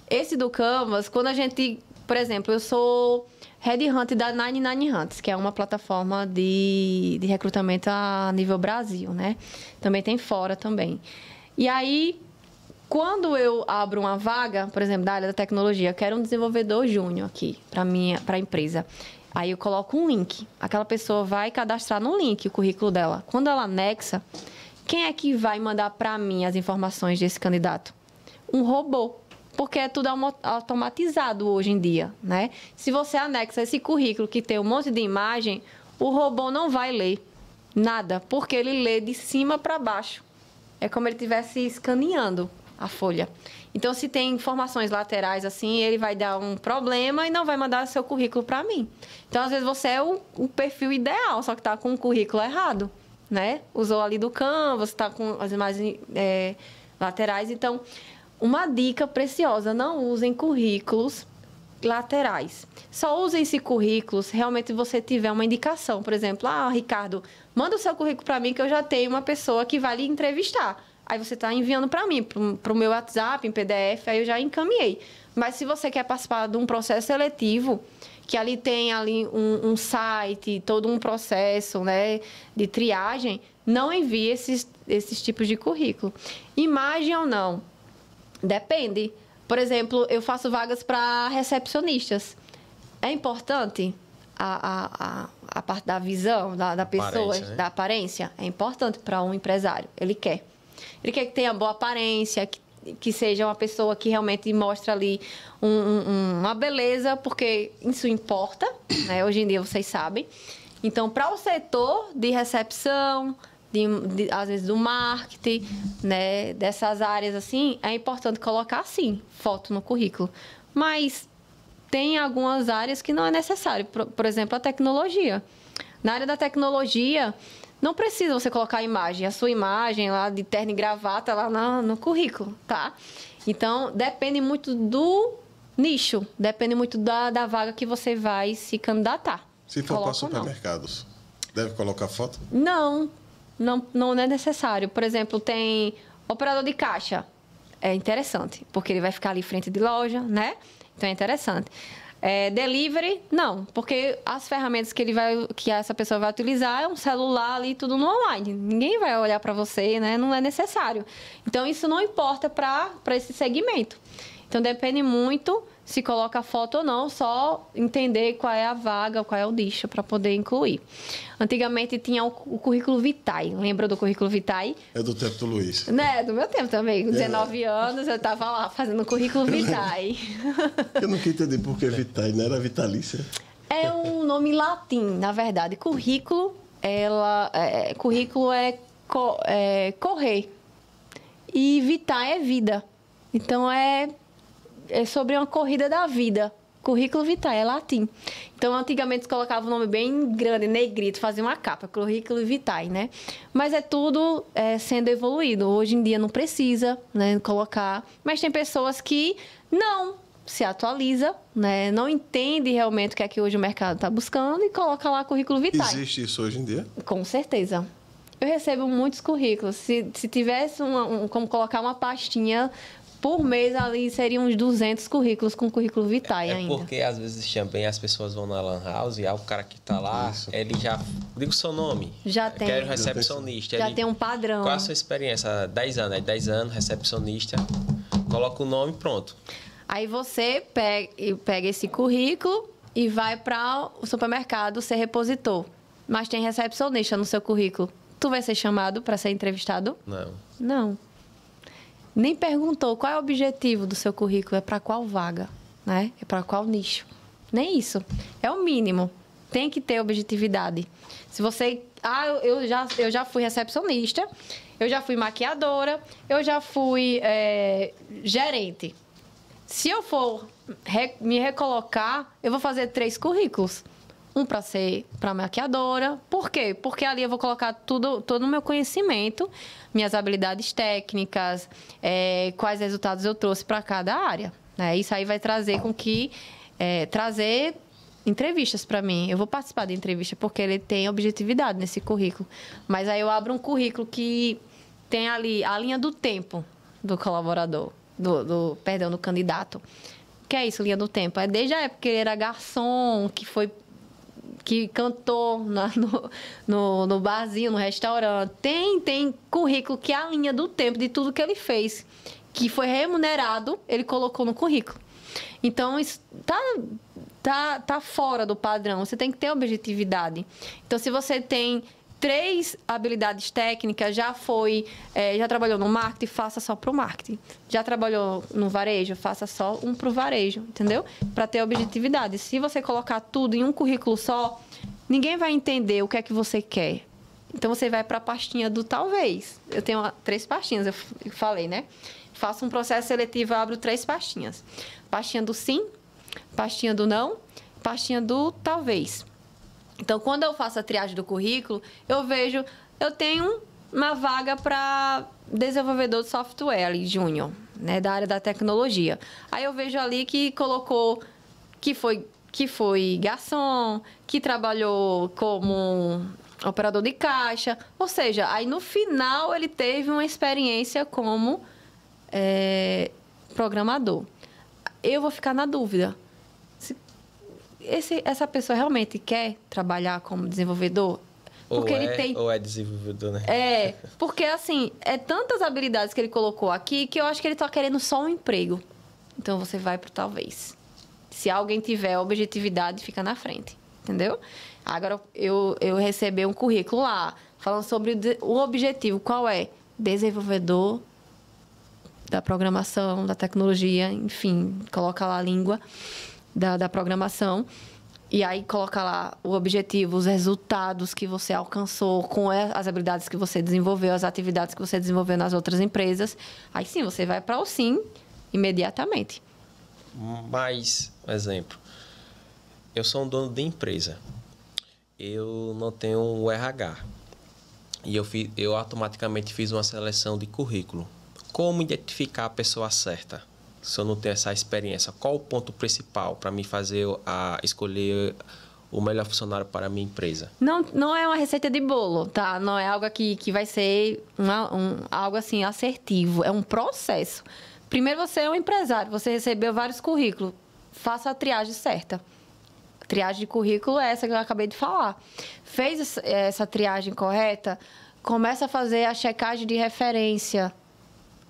Esse do Canvas, quando a gente, por exemplo, eu sou Red Hunter da 99 Hunts, que é uma plataforma de recrutamento a nível Brasil, né? Também tem fora também. E aí, quando eu abro uma vaga, por exemplo, da área da tecnologia, eu quero um desenvolvedor júnior aqui para a empresa. Aí eu coloco um link. Aquela pessoa vai cadastrar no link o currículo dela. Quando ela anexa, quem é que vai mandar para mim as informações desse candidato? um robô, porque é tudo automatizado hoje em dia, né? Se você anexa esse currículo que tem um monte de imagem, o robô não vai ler nada, porque ele lê de cima para baixo. É como ele estivesse escaneando a folha. Então, se tem informações laterais assim, ele vai dar um problema e não vai mandar seu currículo para mim. Então, às vezes, você é o perfil ideal, só que está com o currículo errado, né? Usou ali do Canvas, está com as imagens laterais. Então, uma dica preciosa, não usem currículos laterais. Só usem esse currículo se realmente você tiver uma indicação. Por exemplo, Ricardo, manda o seu currículo para mim que eu já tenho uma pessoa que vai lhe entrevistar. Aí você está enviando para mim, para o meu WhatsApp, em PDF, aí eu já encaminhei. Mas se você quer participar de um processo seletivo, que ali tem ali um site, todo um processo, né, de triagem, não envie esses tipos de currículo. Imagem ou não? Depende. Por exemplo, eu faço vagas para recepcionistas. É importante a parte da visão da pessoa, Aparência, né? da aparência? É importante para um empresário. Ele quer que tenha boa aparência, que seja uma pessoa que realmente mostra ali uma beleza, porque isso importa, né? Hoje em dia vocês sabem. Então, para o setor de recepção, às vezes do marketing, né? Dessas áreas assim, é importante colocar, sim, foto no currículo. Mas tem algumas áreas que não é necessário. Por exemplo, a tecnologia. Na área da tecnologia, não precisa você colocar a imagem, a sua imagem lá de terno e gravata lá no currículo, tá? Então, depende muito do nicho, depende muito da vaga que você vai se candidatar. Se for para supermercados, deve colocar foto? Não é necessário. Por exemplo, tem operador de caixa. É interessante, porque ele vai ficar ali frente de loja, né? Então, é interessante. Delivery, não, porque as ferramentas que essa pessoa vai utilizar é um celular ali, tudo no online. Ninguém vai olhar para você, né? Não é necessário. Então, isso não importa para esse segmento. Então, depende muito se coloca foto ou não, só entender qual é a vaga, qual é o nicho para poder incluir. Antigamente tinha o currículo Vitae. Lembra do currículo Vitae? É do tempo do Luiz. Né, do meu tempo também. Com 19 anos, eu estava lá fazendo o currículo Vitae. Eu nunca entendi por que Vitae, não era vitalícia? É um nome latim, na verdade. Currículo, currículo é correr. E Vitae é vida. Então, é sobre uma corrida da vida. Currículo Vitae, é latim. Então, antigamente, colocava um nome bem grande, negrito, fazia uma capa, currículo Vitae, né? Mas é tudo sendo evoluído. Hoje em dia não precisa, né, colocar. Mas tem pessoas que não se atualiza, né? Não entende realmente o que é que hoje o mercado está buscando e coloca lá currículo Vitae. Existe isso hoje em dia? Com certeza. Eu recebo muitos currículos. Se tivesse como colocar uma pastinha por mês, ali seriam uns 200 currículos com currículo Vitae ainda. Porque às vezes também as pessoas vão na Lan House e o cara que tá lá, ele já... Diga o seu nome. Já tem. Quero recepcionista. Já tem um padrão. Qual a sua experiência? 10 anos. 10 anos, recepcionista. Coloca o nome e pronto. Aí você pega esse currículo e vai para o supermercado ser repositor. Mas tem recepcionista no seu currículo. Tu vai ser chamado para ser entrevistado? Não. Não. Nem perguntou qual é o objetivo do seu currículo, é para qual vaga, né? É para qual nicho. Nem isso. É o mínimo. Tem que ter objetividade. Se você... eu já fui recepcionista, eu já fui maquiadora, eu já fui gerente. Se eu for me recolocar, eu vou fazer 3 currículos. Um para ser para maquiadora. Por quê? Porque ali eu vou colocar todo o meu conhecimento, minhas habilidades técnicas, quais resultados eu trouxe para cada área. Né? Isso aí vai trazer trazer entrevistas para mim. Eu vou participar de entrevista porque ele tem objetividade nesse currículo. Mas aí eu abro um currículo que tem ali a linha do tempo do colaborador, do candidato. O que é isso, linha do tempo? É desde a época que ele era garçom, que cantou no barzinho, no restaurante. Tem currículo que é a linha do tempo de tudo que ele fez. Que foi remunerado, ele colocou no currículo. Então, isso tá fora do padrão. Você tem que ter objetividade. Então, se você tem 3 habilidades técnicas, já trabalhou no marketing, faça só para o marketing. Já trabalhou no varejo, faça só um para o varejo, entendeu? Para ter objetividade. Se você colocar tudo em um currículo só, ninguém vai entender o que é que você quer. Então, você vai para a pastinha do talvez. Eu tenho 3 pastinhas, eu falei, né? Faço um processo seletivo, eu abro 3 pastinhas. Pastinha do sim, pastinha do não, pastinha do talvez. Então, quando eu faço a triagem do currículo, eu tenho uma vaga para desenvolvedor de software ali, júnior, né, da área da tecnologia. Aí eu vejo ali que colocou que foi garçom, que trabalhou como operador de caixa. Ou seja, aí no final ele teve uma experiência como programador. Eu vou ficar na dúvida. Essa pessoa realmente quer trabalhar como desenvolvedor? Porque ou é desenvolvedor, né? Porque assim, tantas habilidades que ele colocou aqui que eu acho que ele está querendo só um emprego. Então, você vai para o talvez. Se alguém tiver objetividade, fica na frente, entendeu? Agora, eu recebi um currículo lá, falando sobre o objetivo. Qual é? Desenvolvedor da programação, da tecnologia, enfim, coloca lá a língua da programação. E aí, coloca lá o objetivo, os resultados que você alcançou com as habilidades que você desenvolveu, as atividades que você desenvolveu nas outras empresas. Aí, sim, você vai para o sim imediatamente. Mas, exemplo, eu sou um dono de empresa. Eu não tenho o RH. E eu automaticamente fiz uma seleção de currículo. Como identificar a pessoa certa? Se eu não tenho essa experiência, qual o ponto principal para me fazer escolher o melhor funcionário para a minha empresa? Não é uma receita de bolo, tá? Não é algo que vai ser algo assim assertivo. É um processo. Primeiro, você é um empresário, você recebeu vários currículos. Faça a triagem certa. A triagem de currículo é essa que eu acabei de falar. Fez essa triagem correta, começa a fazer a checagem de referência.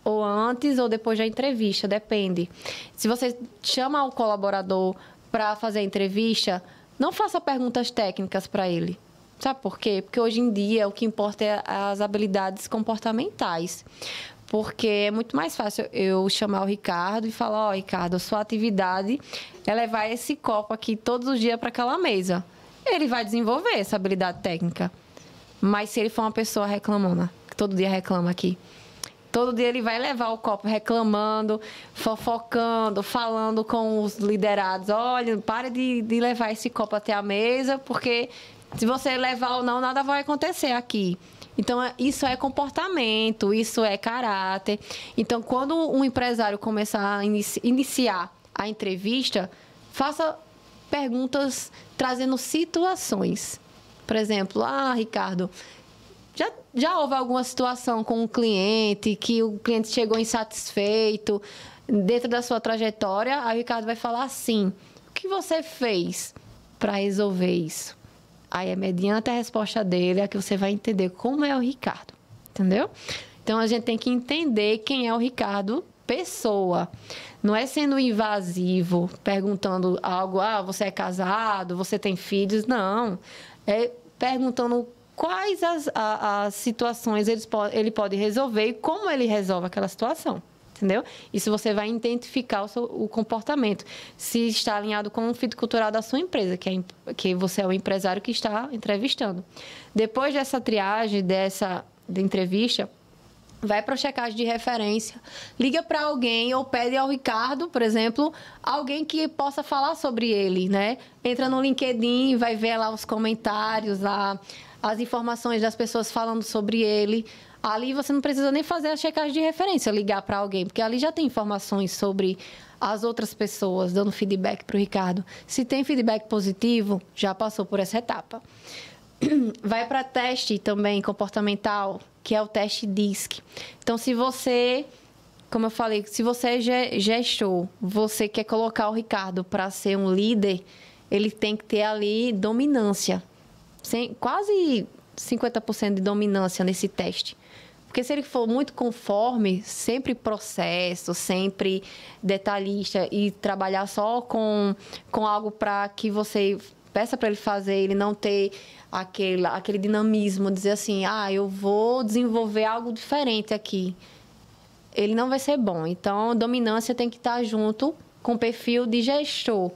Ou antes ou depois da entrevista, depende. Se você chama o colaborador para fazer a entrevista, não faça perguntas técnicas para ele. Sabe por quê? Porque hoje em dia o que importa é as habilidades comportamentais. Porque é muito mais fácil eu chamar o Ricardo e falar: ó, Ricardo, a sua atividade é levar esse copo aqui todos os dias para aquela mesa. Ele vai desenvolver essa habilidade técnica. Mas se ele for uma pessoa reclamona, que todo dia reclama aqui, todo dia ele vai levar o copo reclamando, fofocando, falando com os liderados: olha, pare de levar esse copo até a mesa, porque se você levar ou não, nada vai acontecer aqui. Então, isso é comportamento, isso é caráter. Então, quando um empresário começar a iniciar a entrevista, faça perguntas trazendo situações. Por exemplo: Ricardo, já houve alguma situação com um cliente que o cliente chegou insatisfeito dentro da sua trajetória? Aí o Ricardo vai falar assim: o que você fez para resolver isso? Aí, mediante a resposta dele, é que você vai entender como é o Ricardo, entendeu? Então, a gente tem que entender quem é o Ricardo pessoa. Não é sendo invasivo, perguntando algo: você é casado, você tem filhos? Não. É perguntando quais as situações ele pode resolver e como ele resolve aquela situação, entendeu? Isso você vai identificar o comportamento, se está alinhado com o fit cultural da sua empresa, que você é o empresário que está entrevistando. Depois dessa triagem, de entrevista, vai para a checagem de referência, liga para alguém ou pede ao Ricardo, por exemplo, alguém que possa falar sobre ele, né? Entra no LinkedIn, vai ver lá os comentários, as informações das pessoas falando sobre ele. Ali você não precisa nem fazer a checagem de referência, ligar para alguém, porque ali já tem informações sobre as outras pessoas, dando feedback para o Ricardo. Se tem feedback positivo, já passou por essa etapa. Vai para teste também comportamental, que é o teste DISC. Então, se você, como eu falei, se você é gestor, você quer colocar o Ricardo para ser um líder, ele tem que ter ali dominância. Quase 50% de dominância nesse teste. Porque se ele for muito conforme, sempre processo, sempre detalhista e trabalhar só com algo para que você peça para ele fazer, ele não ter aquele dinamismo, dizer assim, eu vou desenvolver algo diferente aqui, ele não vai ser bom. Então, dominância tem que estar junto com o perfil de gestor,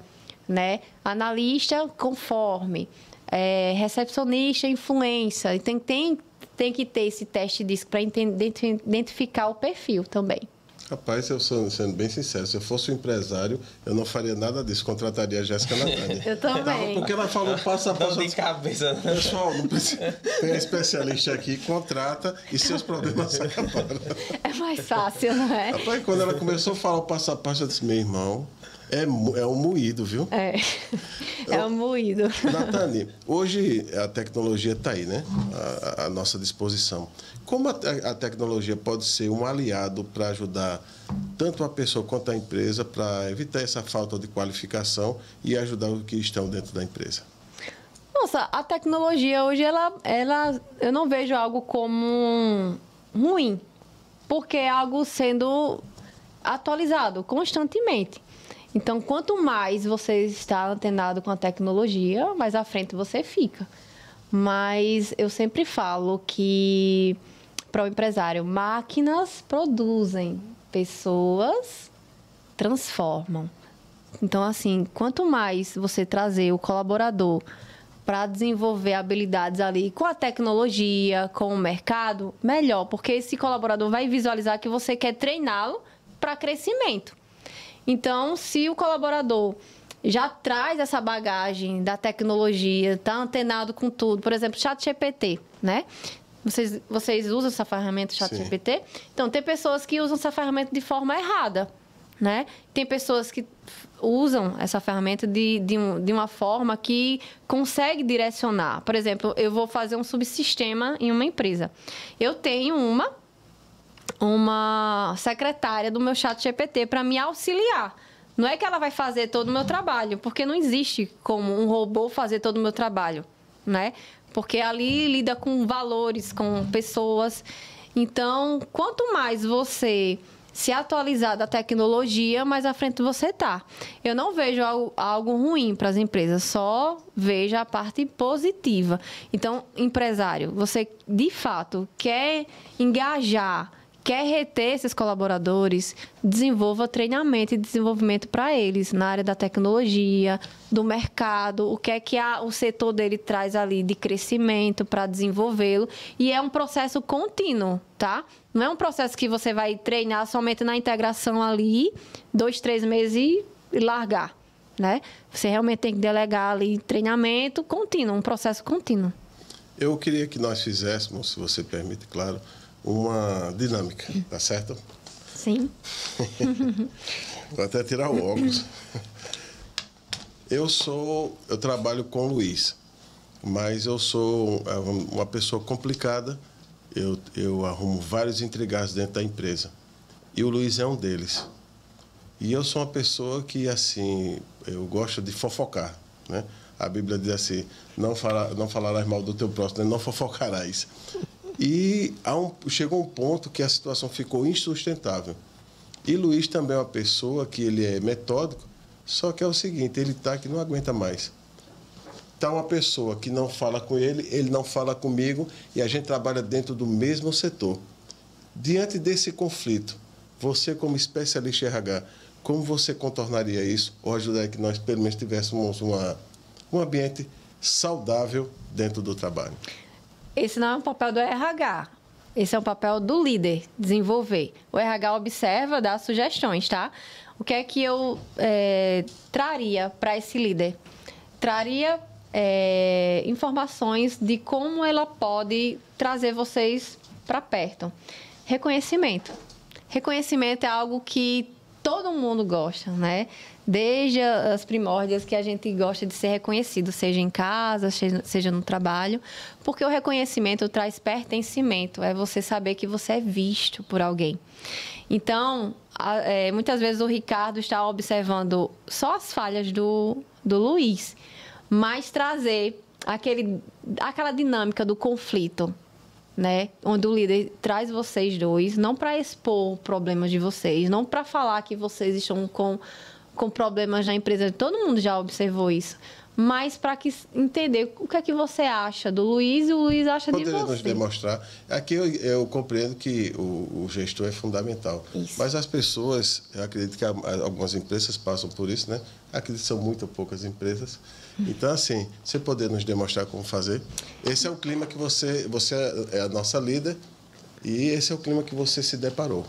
né? Analista, conforme, recepcionista, influência. Tem que ter esse teste disso para identificar o perfil também. Rapaz, eu sendo bem sincero, se eu fosse um empresário, eu não faria nada disso, contrataria a Jéssica Natânia. Eu também. Porque ela falou passo a passo. De cabeça. Pessoal, não precisa... tem a especialista aqui, contrata e seus problemas se acabaram. É mais fácil, não é? Rapaz, quando ela começou a falar o passo a passo, eu disse, meu irmão, é um moído, viu? É um moído. Natane, hoje a tecnologia está aí, né? À nossa disposição. Como a tecnologia pode ser um aliado para ajudar tanto a pessoa quanto a empresa para evitar essa falta de qualificação e ajudar os que estão dentro da empresa? Nossa, a tecnologia hoje, eu não vejo algo como ruim, porque é algo sendo atualizado constantemente. Então, quanto mais você está antenado com a tecnologia, mais à frente você fica. Mas eu sempre falo que, para o empresário, máquinas produzem, pessoas transformam. Então, assim, quanto mais você trazer o colaborador para desenvolver habilidades ali com a tecnologia, com o mercado, melhor, porque esse colaborador vai visualizar que você quer treiná-lo para crescimento. Então, se o colaborador já traz essa bagagem da tecnologia, está antenado com tudo, por exemplo, ChatGPT, né? Vocês usam essa ferramenta ChatGPT? Então, tem pessoas que usam essa ferramenta de forma errada, né? Tem pessoas que usam essa ferramenta de uma forma que consegue direcionar. Por exemplo, eu vou fazer um subsistema em uma empresa. Eu tenho uma secretária do meu ChatGPT para me auxiliar. Não é que ela vai fazer todo o meu trabalho, porque não existe como um robô fazer todo o meu trabalho, né? Porque ali lida com valores, com pessoas. Então, quanto mais você se atualizar da tecnologia, mais à frente você está. Eu não vejo algo ruim para as empresas, só vejo a parte positiva. Então, empresário, você de fato quer engajar, quer reter esses colaboradores, desenvolva treinamento e desenvolvimento para eles na área da tecnologia, do mercado, o que é que o setor dele traz ali de crescimento para desenvolvê-lo. E é um processo contínuo, tá? Não é um processo que você vai treinar somente na integração ali, 2, 3 meses e largar, né? Você realmente tem que delegar ali treinamento contínuo, um processo contínuo. Eu queria que nós fizéssemos, se você permite, claro, uma dinâmica, tá certo? Sim. Vou até tirar o óculos. Eu trabalho com o Luiz, mas eu sou uma pessoa complicada. Eu arrumo vários intrigados dentro da empresa. E o Luiz é um deles. E eu sou uma pessoa que, assim, eu gosto de fofocar, né? A Bíblia diz assim, não falarás mal do teu próximo, não fofocarás. E chegou um ponto que a situação ficou insustentável. E Luiz também é uma pessoa que ele é metódico, só que é o seguinte, ele está que não aguenta mais. Está uma pessoa que não fala com ele não fala comigo e a gente trabalha dentro do mesmo setor. Diante desse conflito, você como especialista em RH, como você contornaria isso ou ajudaria que nós pelo menos tivéssemos um ambiente saudável dentro do trabalho? Esse não é um papel do RH. Esse é um papel do líder, desenvolver. O RH observa, dá sugestões, tá? O que é que eu traria para esse líder? Traria informações de como ela pode trazer vocês para perto. Reconhecimento. Reconhecimento é algo que todo mundo gosta, né? Desde as primórdias que a gente gosta de ser reconhecido, seja em casa, seja no trabalho, porque o reconhecimento traz pertencimento, é você saber que você é visto por alguém. Então, muitas vezes o Ricardo está observando só as falhas do Luiz, mas trazer aquela dinâmica do conflito, né? Onde o líder traz vocês dois, não para expor problemas de vocês, não para falar que vocês estão com problemas na empresa. Todo mundo já observou isso. mas para entender o que é que você acha do Luiz e o Luiz acha de você. Poderia nos demonstrar. Aqui eu compreendo que o gestor é fundamental. Isso. Mas as pessoas, eu acredito que algumas empresas passam por isso, né? Acredito que são muito poucas empresas. Então, assim, você poder nos demonstrar como fazer. Esse é o clima que você é a nossa líder e esse é o clima que você se deparou.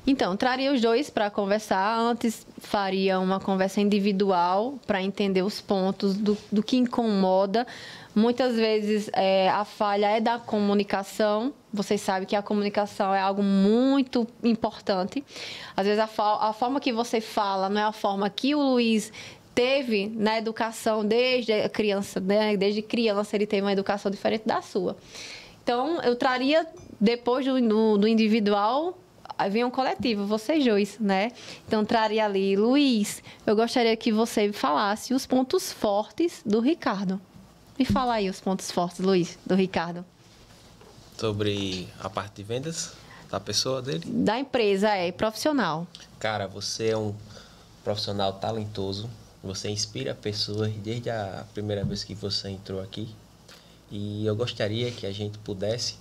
Então, traria os dois para conversar. Antes, faria uma conversa individual para entender os pontos do que incomoda. Muitas vezes, a falha é da comunicação. Vocês sabem que a comunicação é algo muito importante. Às vezes, a forma que você fala não é a forma que o Luiz teve na educação desde a criança, né? Desde criança, ele teve uma educação diferente da sua. Então, eu traria, depois do individual, aí vem um coletivo, vocês dois, né? Então, traria ali, Luiz, eu gostaria que você falasse os pontos fortes do Ricardo. Me fala aí os pontos fortes, Luiz, do Ricardo. Sobre a parte de vendas da pessoa dele? Da empresa, profissional. Cara, você é um profissional talentoso, você inspira pessoas desde a primeira vez que você entrou aqui. E eu gostaria que a gente pudesse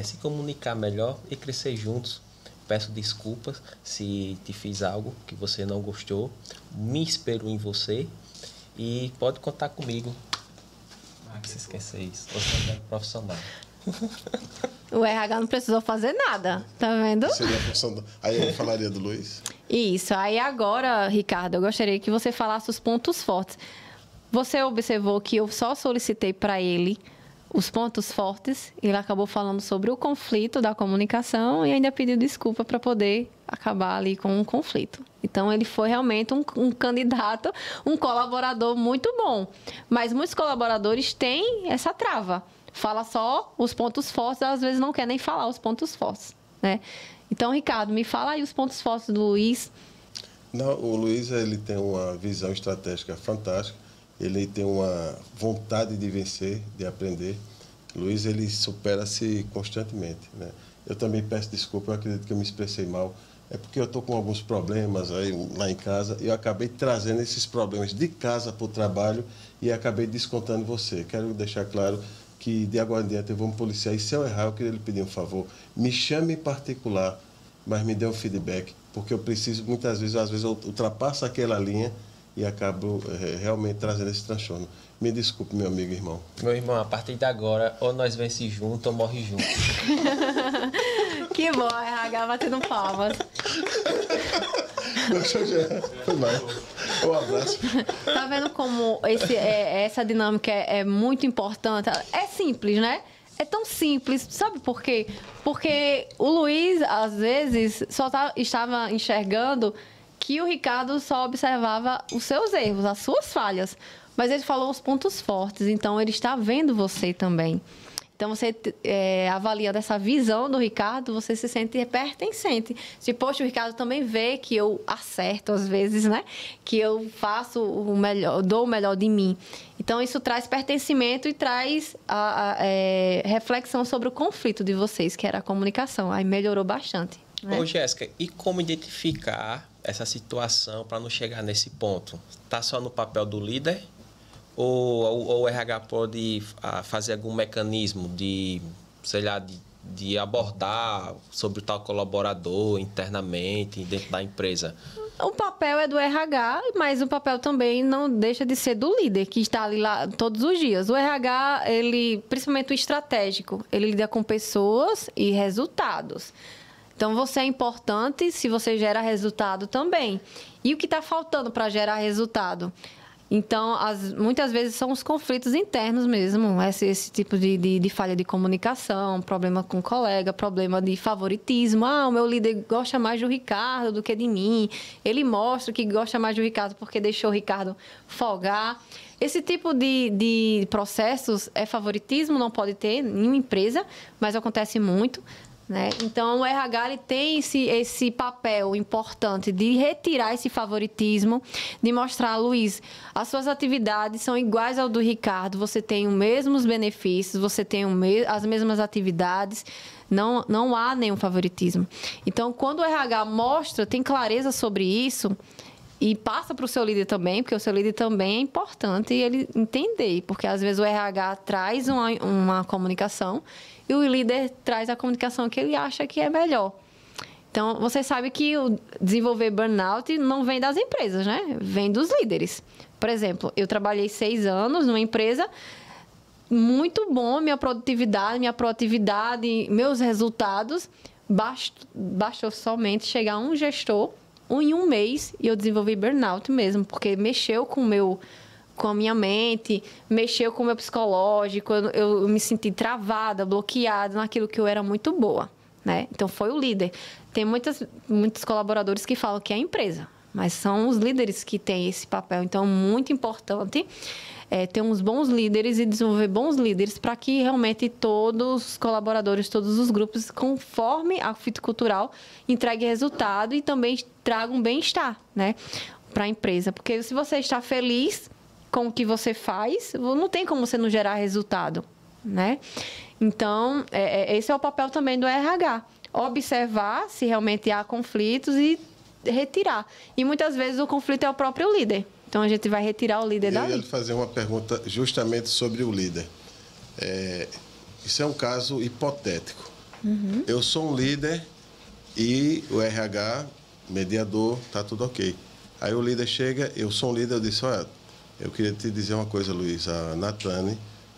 se comunicar melhor e crescer juntos. Peço desculpas se te fiz algo que você não gostou. Me espero em você e pode contar comigo. Não se esqueça isso. Você é um profissional. O RH não precisou fazer nada, tá vendo? Seria a função Aí eu falaria do Luiz. Isso. Aí agora, Ricardo, eu gostaria que você falasse os pontos fortes. Você observou que eu só solicitei para ele os pontos fortes, ele acabou falando sobre o conflito da comunicação e ainda pediu desculpa para poder acabar ali com um conflito. Então, ele foi realmente um candidato, um colaborador muito bom. Mas muitos colaboradores têm essa trava. Fala só os pontos fortes, às vezes não quer nem falar os pontos fortes, né? Então, Ricardo, me fala aí os pontos fortes do Luiz. Não, o Luiz, ele tem uma visão estratégica fantástica. Ele tem uma vontade de vencer, de aprender. Luiz, ele supera-se constantemente, né? Eu também peço desculpa, eu acredito que eu me expressei mal. É porque eu estou com alguns problemas aí lá em casa e eu acabei trazendo esses problemas de casa para o trabalho e acabei descontando você. Quero deixar claro que de agora em diante eu vou me policiar e se eu errar, eu queria lhe pedir um favor. Me chame em particular, mas me dê um feedback, porque eu preciso, muitas vezes, às vezes eu ultrapasso aquela linha e acabo realmente trazendo esse transtorno. Me desculpe, meu amigo e irmão. Meu irmão, a partir de agora, ou nós vence junto ou morre junto. Que bom, RH batendo palmas. Foi mais. Um abraço. Tá vendo como essa dinâmica é muito importante? É simples, né? É tão simples. Sabe por quê? Porque o Luiz, às vezes, só estava enxergando que o Ricardo só observava os seus erros, as suas falhas. Mas ele falou os pontos fortes, então ele está vendo você também. Então, você avaliando essa visão do Ricardo, você se sente pertencente. Se, poxa, o Ricardo também vê que eu acerto às vezes, né? Que eu faço o melhor, dou o melhor de mim. Então, isso traz pertencimento e traz reflexão sobre o conflito de vocês, que era a comunicação. Aí melhorou bastante. Né? Ô, Jéssica, e como identificar essa situação para não chegar nesse ponto? Está só no papel do líder? Ou o RH pode fazer algum mecanismo de, sei lá, de abordar sobre tal colaborador internamente, dentro da empresa? O papel é do RH, mas o papel também não deixa de ser do líder, que está ali lá todos os dias. O RH, principalmente o estratégico, ele lida com pessoas e resultados. Então, você é importante se você gera resultado também. E o que está faltando para gerar resultado? Então, muitas vezes são os conflitos internos mesmo, esse tipo de falha de comunicação, problema com o colega, problema de favoritismo. O meu líder gosta mais do Ricardo do que de mim. Ele mostra que gosta mais do Ricardo porque deixou o Ricardo folgar. Esse tipo de processos é favoritismo, não pode ter em uma empresa, mas acontece muito. Né? Então, o RH ele tem esse papel importante de retirar esse favoritismo, de mostrar, Luiz, as suas atividades são iguais ao do Ricardo, você tem os mesmos benefícios, você tem as mesmas atividades, não há nenhum favoritismo. Então, quando o RH mostra, tem clareza sobre isso, E passa para o seu líder também, porque o seu líder também é importante ele entender, porque às vezes o RH traz uma comunicação e o líder traz a comunicação que ele acha que é melhor. Então, você sabe que o desenvolver burnout não vem das empresas, né? Vem dos líderes. Por exemplo, eu trabalhei 6 anos numa empresa, muito bom, minha produtividade, minha proatividade, meus resultados, bastou somente chegar um gestor em um mês e eu desenvolvi burnout mesmo, porque mexeu com a minha mente, mexeu com o meu psicológico, eu me senti travada, bloqueada naquilo que eu era muito boa, né? Então, foi o líder. Tem muitos colaboradores que falam que é a empresa, mas são os líderes que têm esse papel. Então, muito importante ter uns bons líderes e desenvolver bons líderes para que realmente todos os colaboradores, todos os grupos, conforme a fitocultural, entreguem resultado e também tragam bem-estar, né, para a empresa. Porque se você está feliz com o que você faz, não tem como você não gerar resultado, né? Então, esse é o papel também do RH. Observar se realmente há conflitos e retirar. E muitas vezes o conflito é o próprio líder. Então, a gente vai retirar o líder dali. Eu ia fazer uma pergunta justamente sobre o líder. Isso é um caso hipotético. Uhum. Eu sou um líder e o RH, mediador, está tudo ok. Aí o líder chega, eu sou um líder, eu disse, olha, eu queria te dizer uma coisa, Luiz, a Natane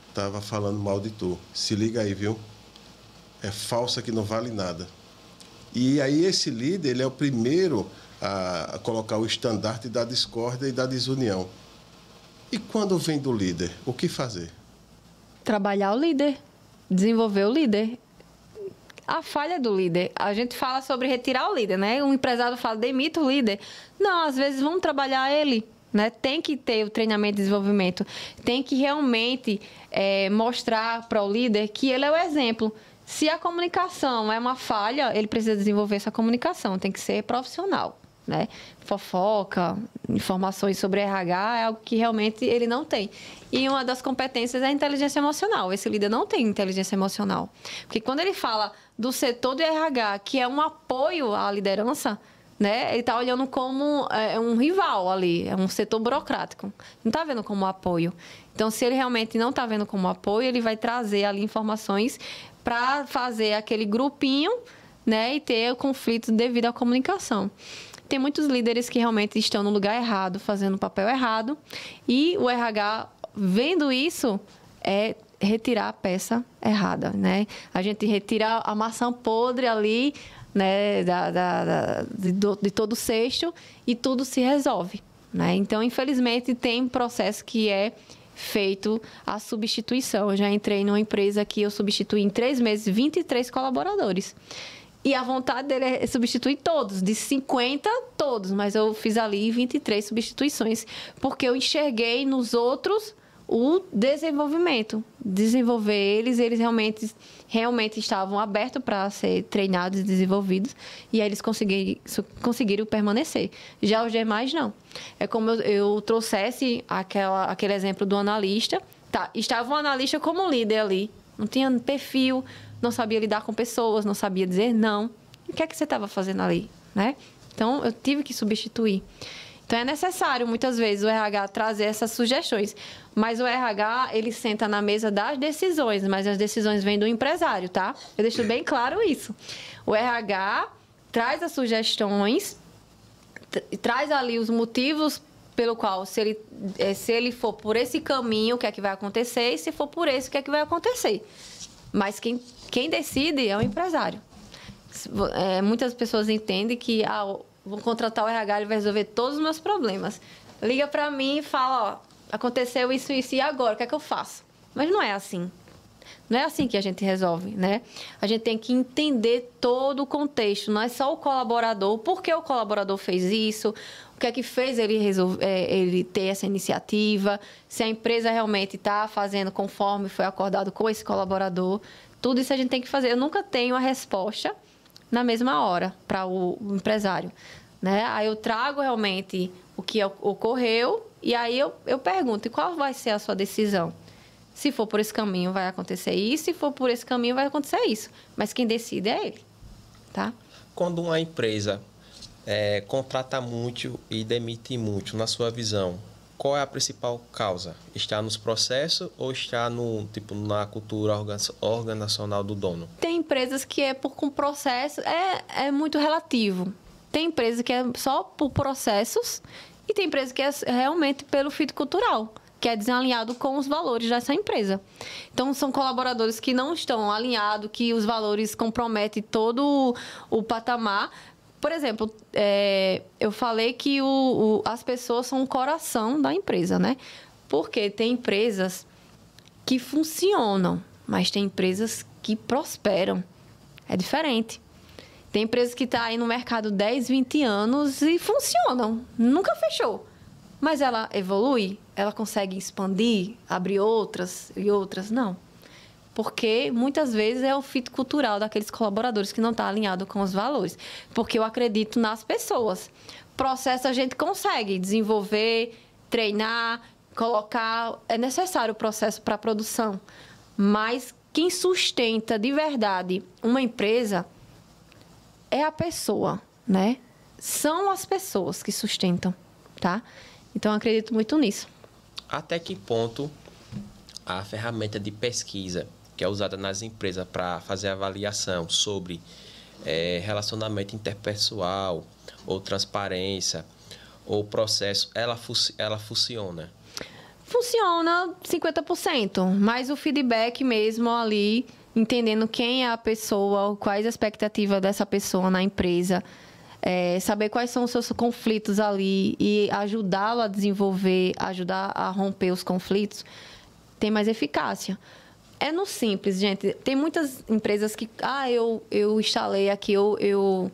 estava falando mal de tu. Se liga aí, viu? É falsa que não vale nada. E aí esse líder, ele é o primeiro a colocar o estandarte da discórdia e da desunião. E quando vem do líder, o que fazer? Trabalhar o líder, desenvolver o líder. A falha do líder, a gente fala sobre retirar o líder, né? Um empresário fala, demita o líder. Não, às vezes vamos trabalhar ele, né? Tem que ter o treinamento e desenvolvimento. Tem que realmente mostrar para o líder que ele é o exemplo. Se a comunicação é uma falha, ele precisa desenvolver essa comunicação, tem que ser profissional, né? Fofoca, informações sobre RH é algo que realmente ele não tem. E uma das competências é a inteligência emocional. Esse líder não tem inteligência emocional. Porque quando ele fala do setor do RH, que é um apoio à liderança, né? Ele está olhando como um rival ali, é um setor burocrático. Não está vendo como apoio. Então, se ele realmente não está vendo como apoio, ele vai trazer ali informações para fazer aquele grupinho, né, e ter o conflito devido à comunicação. Tem muitos líderes que realmente estão no lugar errado, fazendo o papel errado, e o RH, vendo isso, retirar a peça errada, né? A gente retira a maçã podre ali, né, de todo o cesto, e tudo se resolve, né? Então, infelizmente, tem um processo que é feito a substituição. Eu já entrei numa empresa que eu substituí em 3 meses 23 colaboradores. E a vontade dele é substituir todos, de 50, todos. Mas eu fiz ali 23 substituições, porque eu enxerguei nos outros o desenvolvimento. Desenvolver eles realmente estavam abertos para ser treinados e desenvolvidos. E aí eles conseguiram permanecer. Já os demais, não. É como eu trouxesse aquele exemplo do analista. Tá, estava um analista como líder ali. Não tinha perfil, não sabia lidar com pessoas, não sabia dizer não. O que é que você estava fazendo ali, né? Então, eu tive que substituir. Então, é necessário, muitas vezes, o RH trazer essas sugestões. Mas o RH, ele senta na mesa das decisões, mas as decisões vêm do empresário, tá? Eu deixo bem claro isso. O RH traz as sugestões, traz ali os motivos pelo qual, se ele for por esse caminho, o que é que vai acontecer, e se for por esse, o que é que vai acontecer. Mas quem decide é o empresário. Muitas pessoas entendem que vou contratar o RH, ele vai resolver todos os meus problemas. Liga para mim e fala, aconteceu isso, e agora? O que é que eu faço? Mas não é assim. Não é assim que a gente resolve, né? A gente tem que entender todo o contexto, não é só o colaborador, por que o colaborador fez isso, o que é que fez ele ter essa iniciativa, se a empresa realmente está fazendo conforme foi acordado com esse colaborador. Tudo isso a gente tem que fazer. Eu nunca tenho a resposta na mesma hora para o empresário, né? Aí eu trago realmente o que ocorreu e aí eu pergunto, e qual vai ser a sua decisão? Se for por esse caminho, vai acontecer isso. Se for por esse caminho, vai acontecer isso. Mas quem decide é ele, tá? Quando uma empresa contrata muito e demite muito, na sua visão, qual é a principal causa? Está nos processos ou está na cultura organizacional do dono? Tem empresas que com processo, é muito relativo. Tem empresas que é só por processos e tem empresas que é realmente pelo fit cultural, que é desalinhado com os valores dessa empresa. Então, são colaboradores que não estão alinhados, que os valores comprometem todo o patamar. Por exemplo, eu falei que as pessoas são o coração da empresa, né? Porque tem empresas que funcionam, mas tem empresas que prosperam. É diferente. Tem empresas que estão aí no mercado 10, 20 anos e funcionam. Nunca fechou. Mas ela evolui? Ela consegue expandir? Abrir outras e outras? Não. Porque muitas vezes é o fit cultural daqueles colaboradores que não está alinhado com os valores. Porque eu acredito nas pessoas. Processo a gente consegue desenvolver, treinar, colocar. É necessário o processo para a produção. Mas quem sustenta de verdade uma empresa é a pessoa, né? São as pessoas que sustentam, tá? Então, eu acredito muito nisso. Até que ponto a ferramenta de pesquisa que é usada nas empresas para fazer avaliação sobre relacionamento interpessoal ou transparência ou processo, ela funciona? Funciona 50%, mas o feedback mesmo ali, entendendo quem é a pessoa, quais as expectativas dessa pessoa na empresa, saber quais são os seus conflitos ali e ajudá-lo a desenvolver, ajudar a romper os conflitos, tem mais eficácia. É no simples, gente. Tem muitas empresas que... eu instalei aqui, eu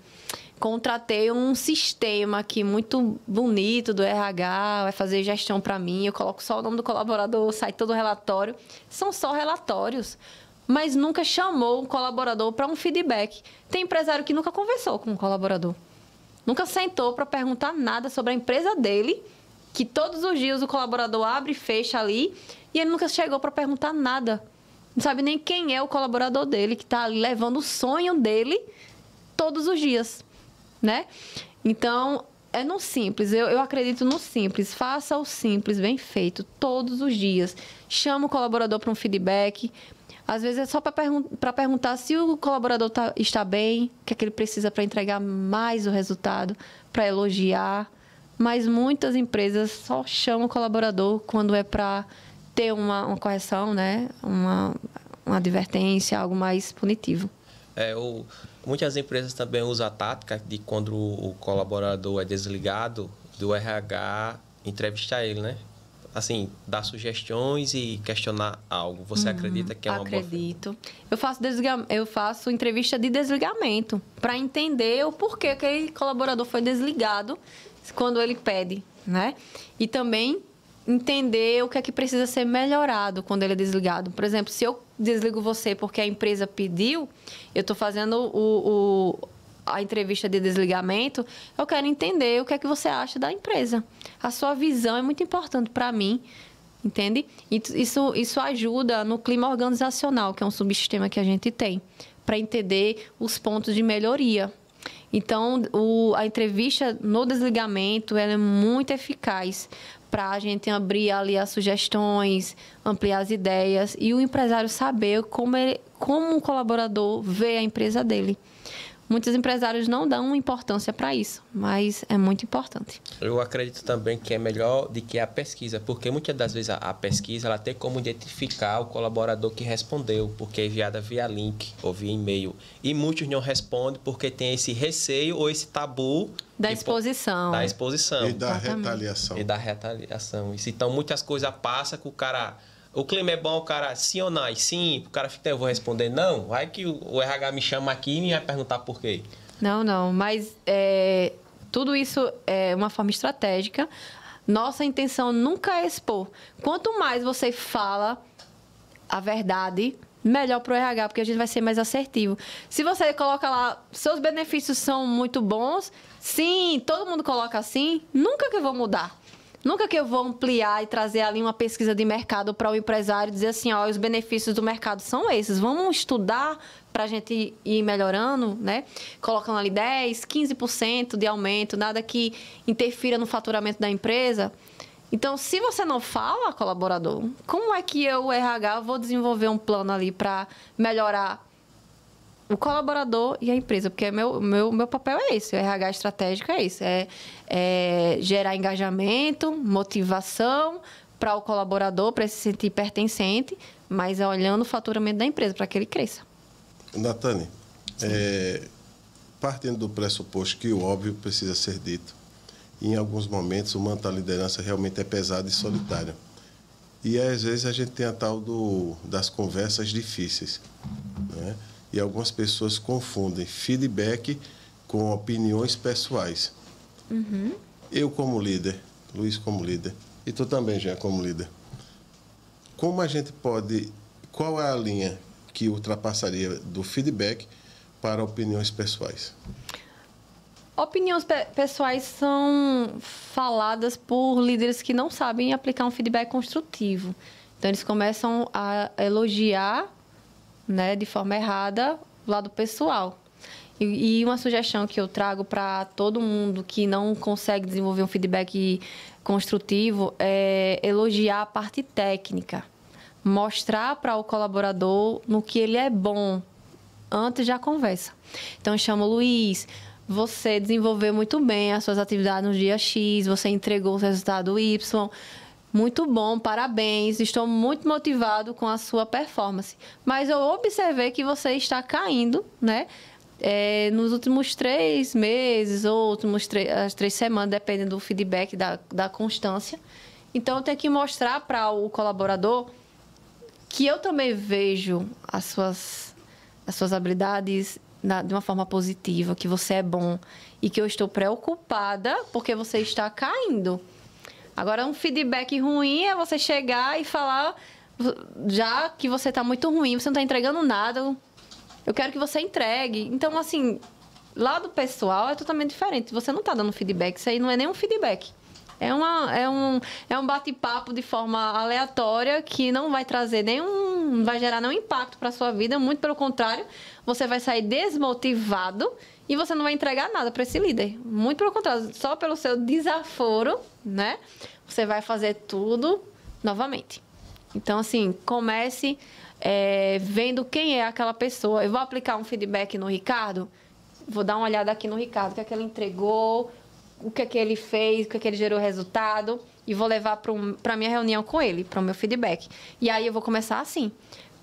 contratei um sistema aqui muito bonito do RH, vai fazer gestão para mim, eu coloco só o nome do colaborador, sai todo o relatório. São só relatórios, mas nunca chamou o colaborador para um feedback. Tem empresário que nunca conversou com o colaborador. Nunca sentou para perguntar nada sobre a empresa dele, que todos os dias o colaborador abre e fecha ali, e ele nunca chegou para perguntar nada. Não sabe nem quem é o colaborador dele, que está ali levando o sonho dele todos os dias, né? Então, é no simples. Eu acredito no simples. Faça o simples, bem feito, todos os dias. Chama o colaborador para um feedback. Às vezes é só para perguntar se o colaborador está bem, o que é que ele precisa para entregar mais o resultado, para elogiar. Mas muitas empresas só chamam o colaborador quando é para ter uma correção, né? Uma advertência, algo mais punitivo. Muitas empresas também usam a tática de quando o colaborador é desligado, do RH entrevistar ele, né? Assim, dar sugestões e questionar algo. Você acredita que é uma boa forma? Acredito. Eu faço entrevista de desligamento para entender o porquê aquele colaborador foi desligado quando ele pede, né? E também entender o que é que precisa ser melhorado quando ele é desligado. Por exemplo, se eu desligo você porque a empresa pediu, eu estou fazendo a entrevista de desligamento, eu quero entender o que é que você acha da empresa. A sua visão é muito importante para mim, entende? Isso ajuda no clima organizacional, que é um subsistema que a gente tem, para entender os pontos de melhoria. Então, a entrevista no desligamento ela é muito eficaz para a gente abrir ali as sugestões, ampliar as ideias e o empresário saber como um colaborador vê a empresa dele. Muitos empresários não dão importância para isso, mas é muito importante. Eu acredito também que é melhor do que a pesquisa, porque muitas das vezes a pesquisa ela tem como identificar o colaborador que respondeu, porque é enviada via link ou via e-mail. E muitos não respondem porque tem esse receio ou esse tabu da exposição. Da exposição. E da retaliação. E da retaliação. Então, muitas coisas passam com o cara... O clima é bom, o cara, sim ou não? Sim, o cara fica, eu vou responder não. Vai que o RH me chama aqui e me vai perguntar por quê. Não, mas tudo isso é uma forma estratégica. Nossa intenção nunca é expor. Quanto mais você fala a verdade, melhor para o RH, porque a gente vai ser mais assertivo. Se você coloca lá, seus benefícios são muito bons, sim, todo mundo coloca assim, nunca que eu vou mudar. Nunca que eu vou ampliar e trazer ali uma pesquisa de mercado para o empresário dizer assim, ó, os benefícios do mercado são esses. Vamos estudar para a gente ir melhorando, né? Colocando ali 10%, 15% de aumento, nada que interfira no faturamento da empresa. Então, se você não fala, colaborador, como é que eu, o RH, vou desenvolver um plano ali para melhorar o colaborador e a empresa? Porque meu papel é esse, o RH estratégico é esse, é gerar engajamento, motivação para o colaborador, para ele se sentir pertencente, mas é olhando o faturamento da empresa, para que ele cresça. Natane, partindo do pressuposto que o óbvio precisa ser dito, em alguns momentos o manto da liderança realmente é pesado e solitário. E às vezes a gente tem a tal das conversas difíceis, né? E algumas pessoas confundem feedback com opiniões pessoais. Uhum. Eu como líder, Luiz como líder, e tu também já como líder. Como a gente pode... Qual é a linha que ultrapassaria do feedback para opiniões pessoais? Opiniões pessoais são faladas por líderes que não sabem aplicar um feedback construtivo. Então, eles começam a elogiar, né, de forma errada o lado pessoal. E uma sugestão que eu trago para todo mundo que não consegue desenvolver um feedback construtivo é elogiar a parte técnica. Mostrar para o colaborador no que ele é bom antes da conversa. Então, eu chamo o Luiz... Você desenvolveu muito bem as suas atividades no dia X, você entregou o resultado Y. Muito bom, parabéns. Estou muito motivado com a sua performance. Mas eu observei que você está caindo, né? Nos últimos 3 meses ou as 3 semanas, dependendo do feedback, da constância. Então, eu tenho que mostrar para o colaborador que eu também vejo as suas habilidades de uma forma positiva, que você é bom e que eu estou preocupada porque você está caindo. Agora, um feedback ruim é você chegar e falar já que você está muito ruim, você não está entregando nada, eu quero que você entregue. Então, assim, lado pessoal é totalmente diferente. Você não está dando feedback, isso aí não é nem um feedback. É um bate-papo de forma aleatória que não vai trazer não vai gerar nenhum impacto para a sua vida, muito pelo contrário, você vai sair desmotivado e você não vai entregar nada para esse líder. Muito pelo contrário, só pelo seu desaforo, né? Você vai fazer tudo novamente. Então, assim, comece vendo quem é aquela pessoa. Eu vou aplicar um feedback no Ricardo, vou dar uma olhada aqui no Ricardo, o que é que ele entregou, o que é que ele fez, o que é que ele gerou resultado, e vou levar para a minha reunião com ele, para o meu feedback. E aí eu vou começar assim,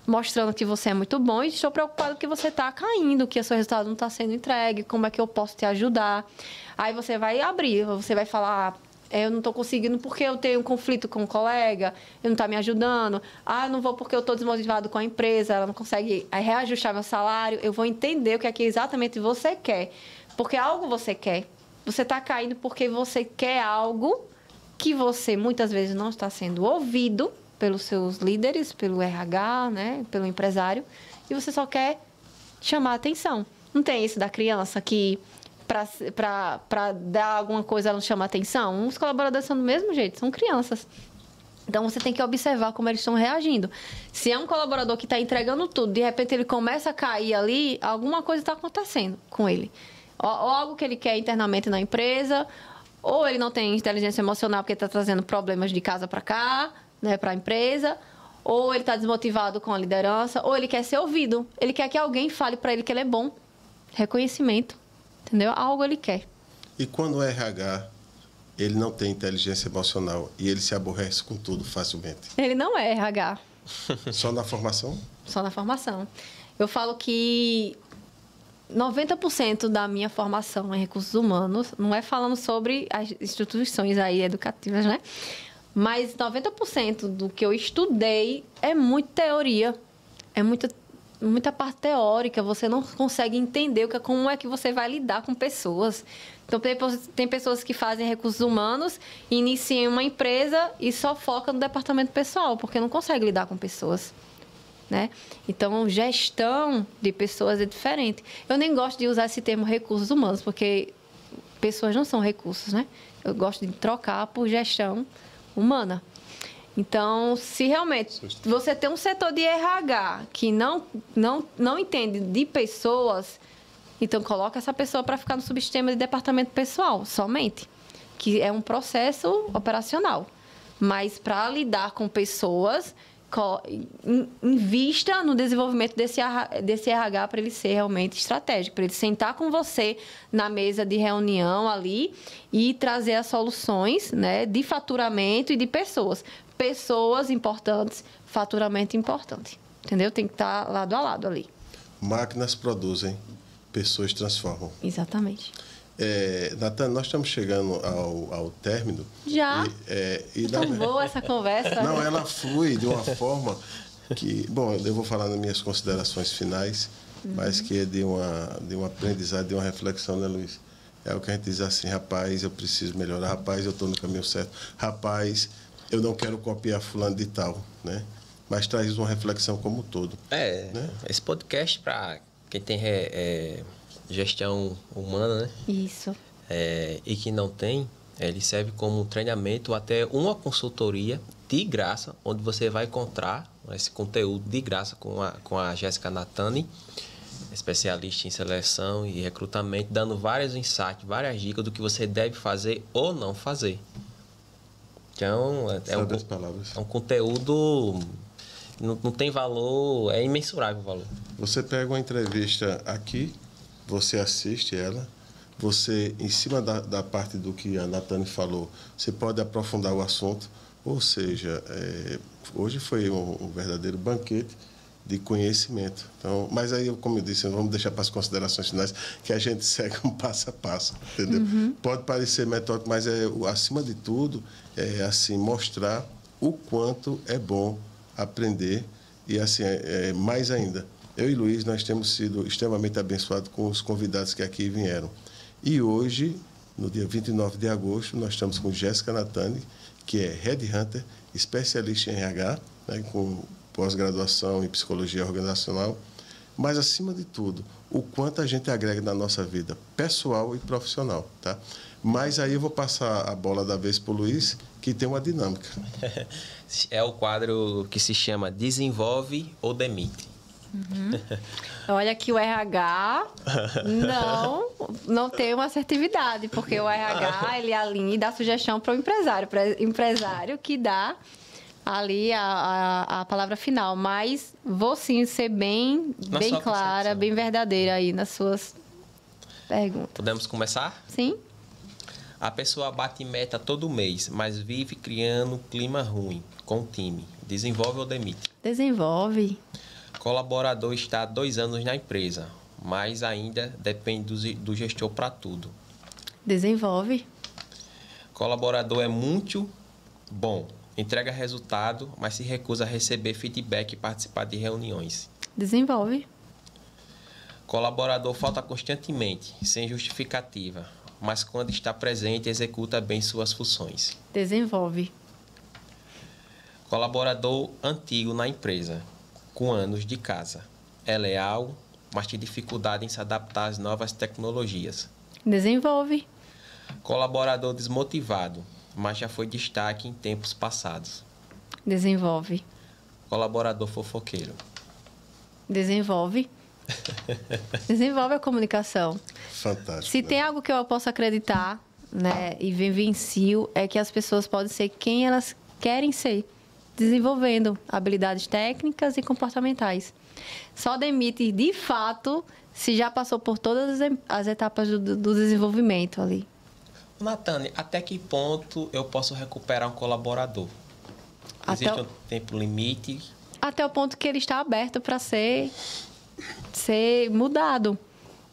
mostrando que você é muito bom e estou preocupado que você está caindo, que o seu resultado não está sendo entregue, como é que eu posso te ajudar. Aí você vai abrir, você vai falar, eu não estou conseguindo porque eu tenho um conflito com um colega, ele não está me ajudando. Eu não vou porque eu estou desmotivado com a empresa, ela não consegue reajustar meu salário. Eu vou entender o que é que exatamente você quer, porque algo você quer. Você está caindo porque você quer algo que você muitas vezes não está sendo ouvido pelos seus líderes, pelo RH, né, pelo empresário, e você só quer chamar a atenção. Não tem isso da criança que para dar alguma coisa ela não chama a atenção? Os colaboradores são do mesmo jeito, são crianças. Então, você tem que observar como eles estão reagindo. Se é um colaborador que está entregando tudo, de repente ele começa a cair ali, alguma coisa está acontecendo com ele. Ou algo que ele quer internamente na empresa, ou ele não tem inteligência emocional porque está trazendo problemas de casa para cá, né, para a empresa, ou ele está desmotivado com a liderança, ou ele quer ser ouvido. Ele quer que alguém fale para ele que ele é bom. Reconhecimento, entendeu? Algo ele quer. E quando o RH, ele não tem inteligência emocional e ele se aborrece com tudo facilmente? Ele não é RH. Só na formação? Só na formação. Eu falo que 90% da minha formação em recursos humanos, não é falando sobre as instituições aí educativas, né? Mas 90% do que eu estudei é muita teoria, é muita parte teórica, você não consegue entender como é que você vai lidar com pessoas. Então, tem pessoas que fazem recursos humanos, iniciam uma empresa e só focam no departamento pessoal, porque não consegue lidar com pessoas. Né? Então, gestão de pessoas é diferente. Eu nem gosto de usar esse termo recursos humanos, porque pessoas não são recursos, né? Eu gosto de trocar por gestão humana. Então, se realmente você tem um setor de RH que não entende de pessoas, então coloca essa pessoa para ficar no subsistema de departamento pessoal, somente. Que é um processo operacional. Mas para lidar com pessoas, invista no desenvolvimento desse RH para ele ser realmente estratégico, para ele sentar com você na mesa de reunião ali e trazer as soluções, né, de faturamento e de pessoas. Pessoas importantes, faturamento importante. Entendeu? Tem que estar lado a lado ali. Máquinas produzem, pessoas transformam. Exatamente. Natan, nós estamos chegando ao término. Já? Tão boa essa conversa. Não, ela flui de uma forma que... Bom, eu vou falar nas minhas considerações finais, mas que é de um aprendizado, de uma reflexão, né, Luiz? É o que a gente diz assim, rapaz, eu preciso melhorar, rapaz, eu estou no caminho certo, rapaz, eu não quero copiar fulano de tal, né? Mas traz uma reflexão como um todo. Né? Esse podcast, para quem tem gestão humana, né? Isso. E que não tem, ele serve como um treinamento, até uma consultoria de graça, onde você vai encontrar esse conteúdo de graça com a Jéssica Natani, especialista em seleção e recrutamento, dando vários insights, várias dicas do que você deve fazer ou não fazer. Então, é um conteúdo, não tem valor, é imensurável o valor. Você pega uma entrevista aqui, você assiste ela, você, em cima da parte do que a Natani falou, você pode aprofundar o assunto, ou seja, hoje foi um verdadeiro banquete de conhecimento. Então, mas aí, como eu disse, vamos deixar para as considerações finais, que a gente segue um passo a passo, entendeu? Pode parecer metódico, mas acima de tudo, assim, mostrar o quanto é bom aprender e, assim, mais ainda, eu e Luiz, nós temos sido extremamente abençoados com os convidados que aqui vieram. E hoje, no dia 29 de agosto, nós estamos com Jéssica Natani, que é Headhunter, especialista em RH, né, com pós-graduação em psicologia organizacional, mas, acima de tudo, o quanto a gente agrega na nossa vida pessoal e profissional, tá? Mas aí eu vou passar a bola da vez para o Luiz, que tem uma dinâmica. É o quadro que se chama Desenvolve ou Demite. Olha que o RH não tem uma assertividade, porque o RH ele alinha e dá sugestão para o empresário que dá ali a palavra final. Mas vou sim ser bem clara, bem verdadeira aí nas suas perguntas. Podemos começar? Sim. A pessoa bate meta todo mês, mas vive criando um clima ruim com o time. Desenvolve ou demite? Desenvolve. Colaborador está há 2 anos na empresa, mas ainda depende do gestor para tudo. Desenvolve. Colaborador é muito bom, entrega resultado, mas se recusa a receber feedback e participar de reuniões. Desenvolve. Colaborador falta constantemente, sem justificativa, mas quando está presente, executa bem suas funções. Desenvolve. Colaborador antigo na empresa, com anos de casa. É leal, mas tem dificuldade em se adaptar às novas tecnologias. Desenvolve. Colaborador desmotivado, mas já foi destaque em tempos passados. Desenvolve. Colaborador fofoqueiro. Desenvolve. Desenvolve a comunicação. Fantástico. Se tem algo que eu posso acreditar, né, e vivencio, é que as pessoas podem ser quem elas querem ser, desenvolvendo habilidades técnicas e comportamentais. Só demite, de fato, se já passou por todas as etapas do desenvolvimento ali. Natani, até que ponto eu posso recuperar um colaborador? Existe um tempo limite? Até o ponto que ele está aberto para ser mudado.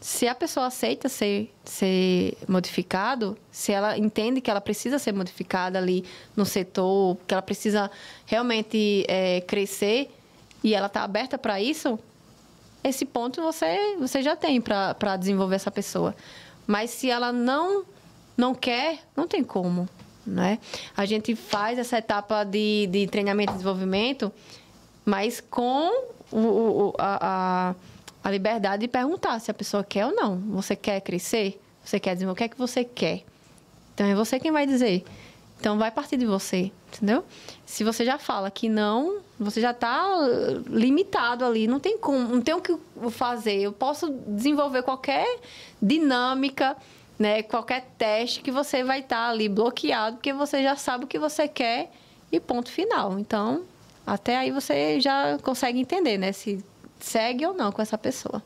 Se a pessoa aceita ser modificado, se ela entende que ela precisa ser modificada ali no setor, que ela precisa realmente crescer e ela está aberta para isso, esse ponto você já tem para desenvolver essa pessoa. Mas se ela não quer, não tem como, né? A gente faz essa etapa de treinamento e desenvolvimento, mas com a liberdade de perguntar se a pessoa quer ou não. Você quer crescer? você quer desenvolver, o que é que você quer. Então, é você quem vai dizer. Então, vai partir de você, entendeu? Se você já fala que não, você já está limitado ali. Não tem como, não tem o que fazer. Eu posso desenvolver qualquer dinâmica, né? Qualquer teste que você vai estar ali bloqueado, porque você já sabe o que você quer e ponto final. Então, até aí você já consegue entender, né? Se segue ou não com essa pessoa.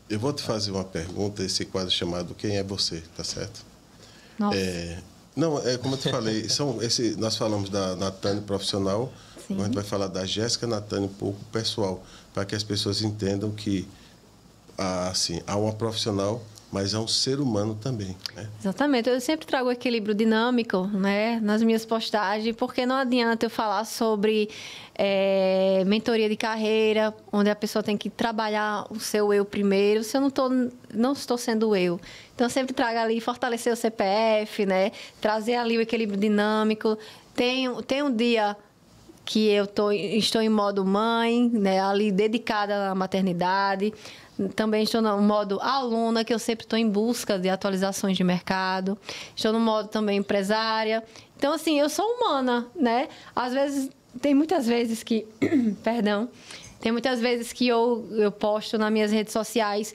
Eu vou te fazer uma pergunta, esse quadro chamado Quem é Você, tá certo? Nossa. Não, como eu te falei, nós falamos da Natane profissional, a gente vai falar da Jéssica Natane um pouco pessoal, para que as pessoas entendam que assim, há uma profissional, mas há um ser humano também, né? Exatamente. Eu sempre trago o equilíbrio dinâmico, né, nas minhas postagens, porque não adianta eu falar sobre mentoria de carreira, onde a pessoa tem que trabalhar o seu eu primeiro, se eu não estou sendo eu. Então, eu sempre trago ali, fortalecer o CPF, né, trazer ali o equilíbrio dinâmico. Tem um dia que eu estou em modo mãe, né, ali dedicada à maternidade. Também estou no modo aluna, que eu sempre estou em busca de atualizações de mercado. Estou no modo também empresária. Então, assim, eu sou humana, né? Às vezes, tem muitas vezes que... Perdão. Tem muitas vezes que eu posto nas minhas redes sociais.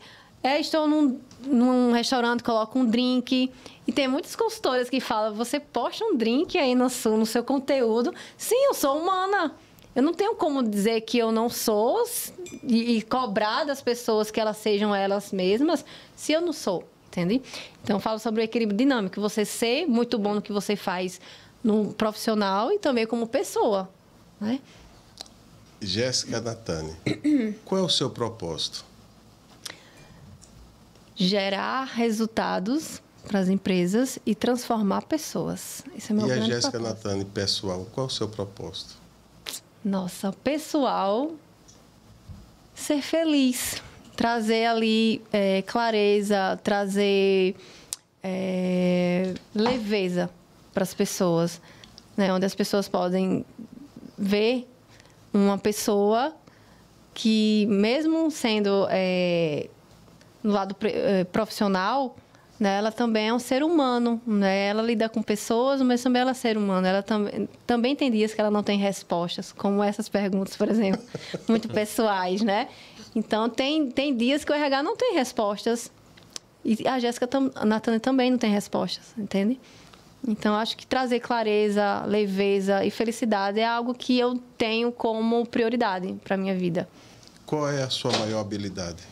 Estou num restaurante, coloco um drink. E tem muitas consultoras que falam, você posta um drink aí no seu conteúdo. Sim, eu sou humana. Eu não tenho como dizer que eu não sou e cobrar das pessoas que elas sejam elas mesmas se eu não sou, entende? Então, eu falo sobre o equilíbrio dinâmico. Você ser muito bom no que você faz no profissional e também como pessoa, né? Jéssica Natane, qual é o seu propósito? Gerar resultados para as empresas e transformar pessoas. Esse é meu grande propósito. E a Jéssica Natane, pessoal, qual é o seu propósito? Nossa, pessoal, ser feliz, trazer ali clareza, trazer leveza para as pessoas, né? Onde as pessoas podem ver uma pessoa que, mesmo sendo no lado profissional, né, ela também é um ser humano, né? Ela lida com pessoas, mas também ela é ser humano. Ela também tem dias que ela não tem respostas, como essas perguntas, por exemplo, muito pessoais, né? Então, tem dias que o RH não tem respostas e a Jéssica Natane também não tem respostas, entende? Então, acho que trazer clareza, leveza e felicidade é algo que eu tenho como prioridade para a minha vida. Qual é a sua maior habilidade?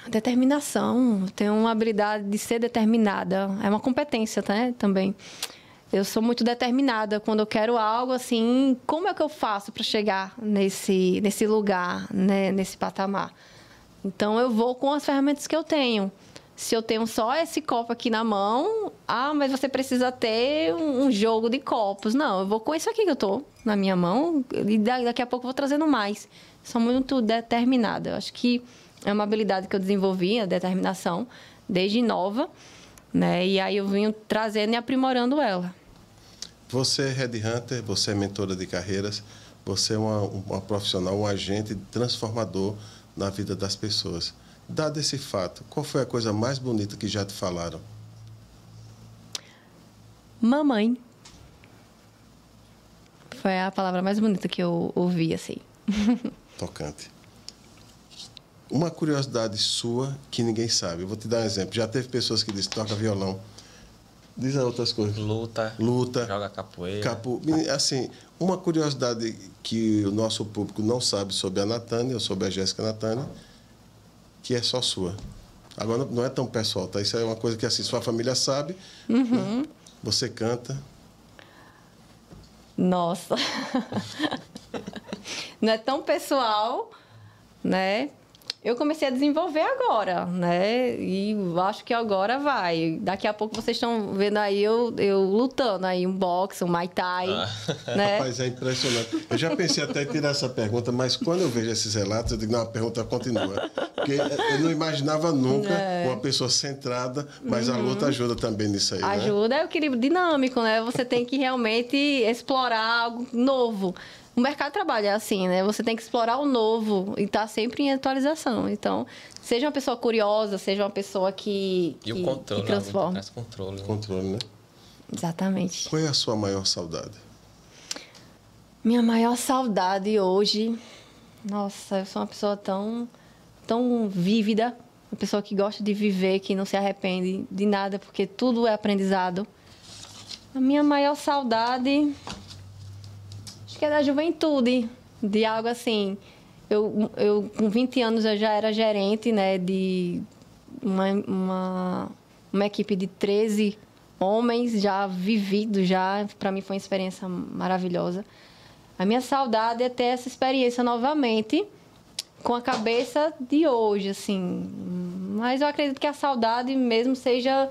Determinação. Tenho uma habilidade de ser determinada. É uma competência, né? Também. Eu sou muito determinada. Quando eu quero algo, assim, como é que eu faço para chegar nesse lugar, né? Nesse patamar? Então, eu vou com as ferramentas que eu tenho. Se eu tenho só esse copo aqui na mão, mas você precisa ter um jogo de copos. Não, eu vou com isso aqui que eu tô na minha mão e daqui a pouco eu vou trazendo mais. Sou muito determinada. Eu acho que é uma habilidade que eu desenvolvi, a determinação, desde nova, né? E aí eu vim trazendo e aprimorando ela. Você é headhunter, você é mentora de carreiras, você é uma profissional, um agente transformador na vida das pessoas. Dado esse fato, qual foi a coisa mais bonita que já te falaram? Mamãe. Foi a palavra mais bonita que eu ouvi, assim. Tocante. Uma curiosidade sua que ninguém sabe. Eu vou te dar um exemplo. Já teve pessoas que dizem, toca violão. Diz outras coisas. Luta. Joga capoeira. Assim, uma curiosidade que o nosso público não sabe sobre a Natane, ou sobre a Jéssica Natane, que é só sua. Agora, não é tão pessoal, tá? Isso é uma coisa que, assim, sua família sabe. Uhum. Né? Você canta. Nossa. Não é tão pessoal, né? Eu comecei a desenvolver agora, né? E acho que agora vai. Daqui a pouco vocês estão vendo aí eu lutando aí, um boxe, um Muay Thai, né? Rapaz, é impressionante. Eu já pensei até em tirar essa pergunta, mas quando eu vejo esses relatos, eu digo, não, a pergunta continua. Porque eu não imaginava nunca uma pessoa centrada, mas a luta ajuda também nisso aí, ajuda, né? É o equilíbrio dinâmico, né? Você tem que realmente explorar algo novo. o mercado de trabalho é assim, né? Você tem que explorar o novo e estar sempre em atualização. Então, seja uma pessoa curiosa, seja uma pessoa que o controle, que transforma. traz controle. Controle, né? Exatamente. Qual é a sua maior saudade? Minha maior saudade hoje... Nossa, eu sou uma pessoa tão vívida, uma pessoa que gosta de viver, que não se arrepende de nada, porque tudo é aprendizado. A minha maior saudade, acho que é da juventude, de algo assim. Eu com 20 anos, eu já era gerente, né, de uma equipe de 13 homens já vividos, já. Para mim foi uma experiência maravilhosa. A minha saudade é ter essa experiência novamente, com a cabeça de hoje, assim. Mas eu acredito que a saudade mesmo seja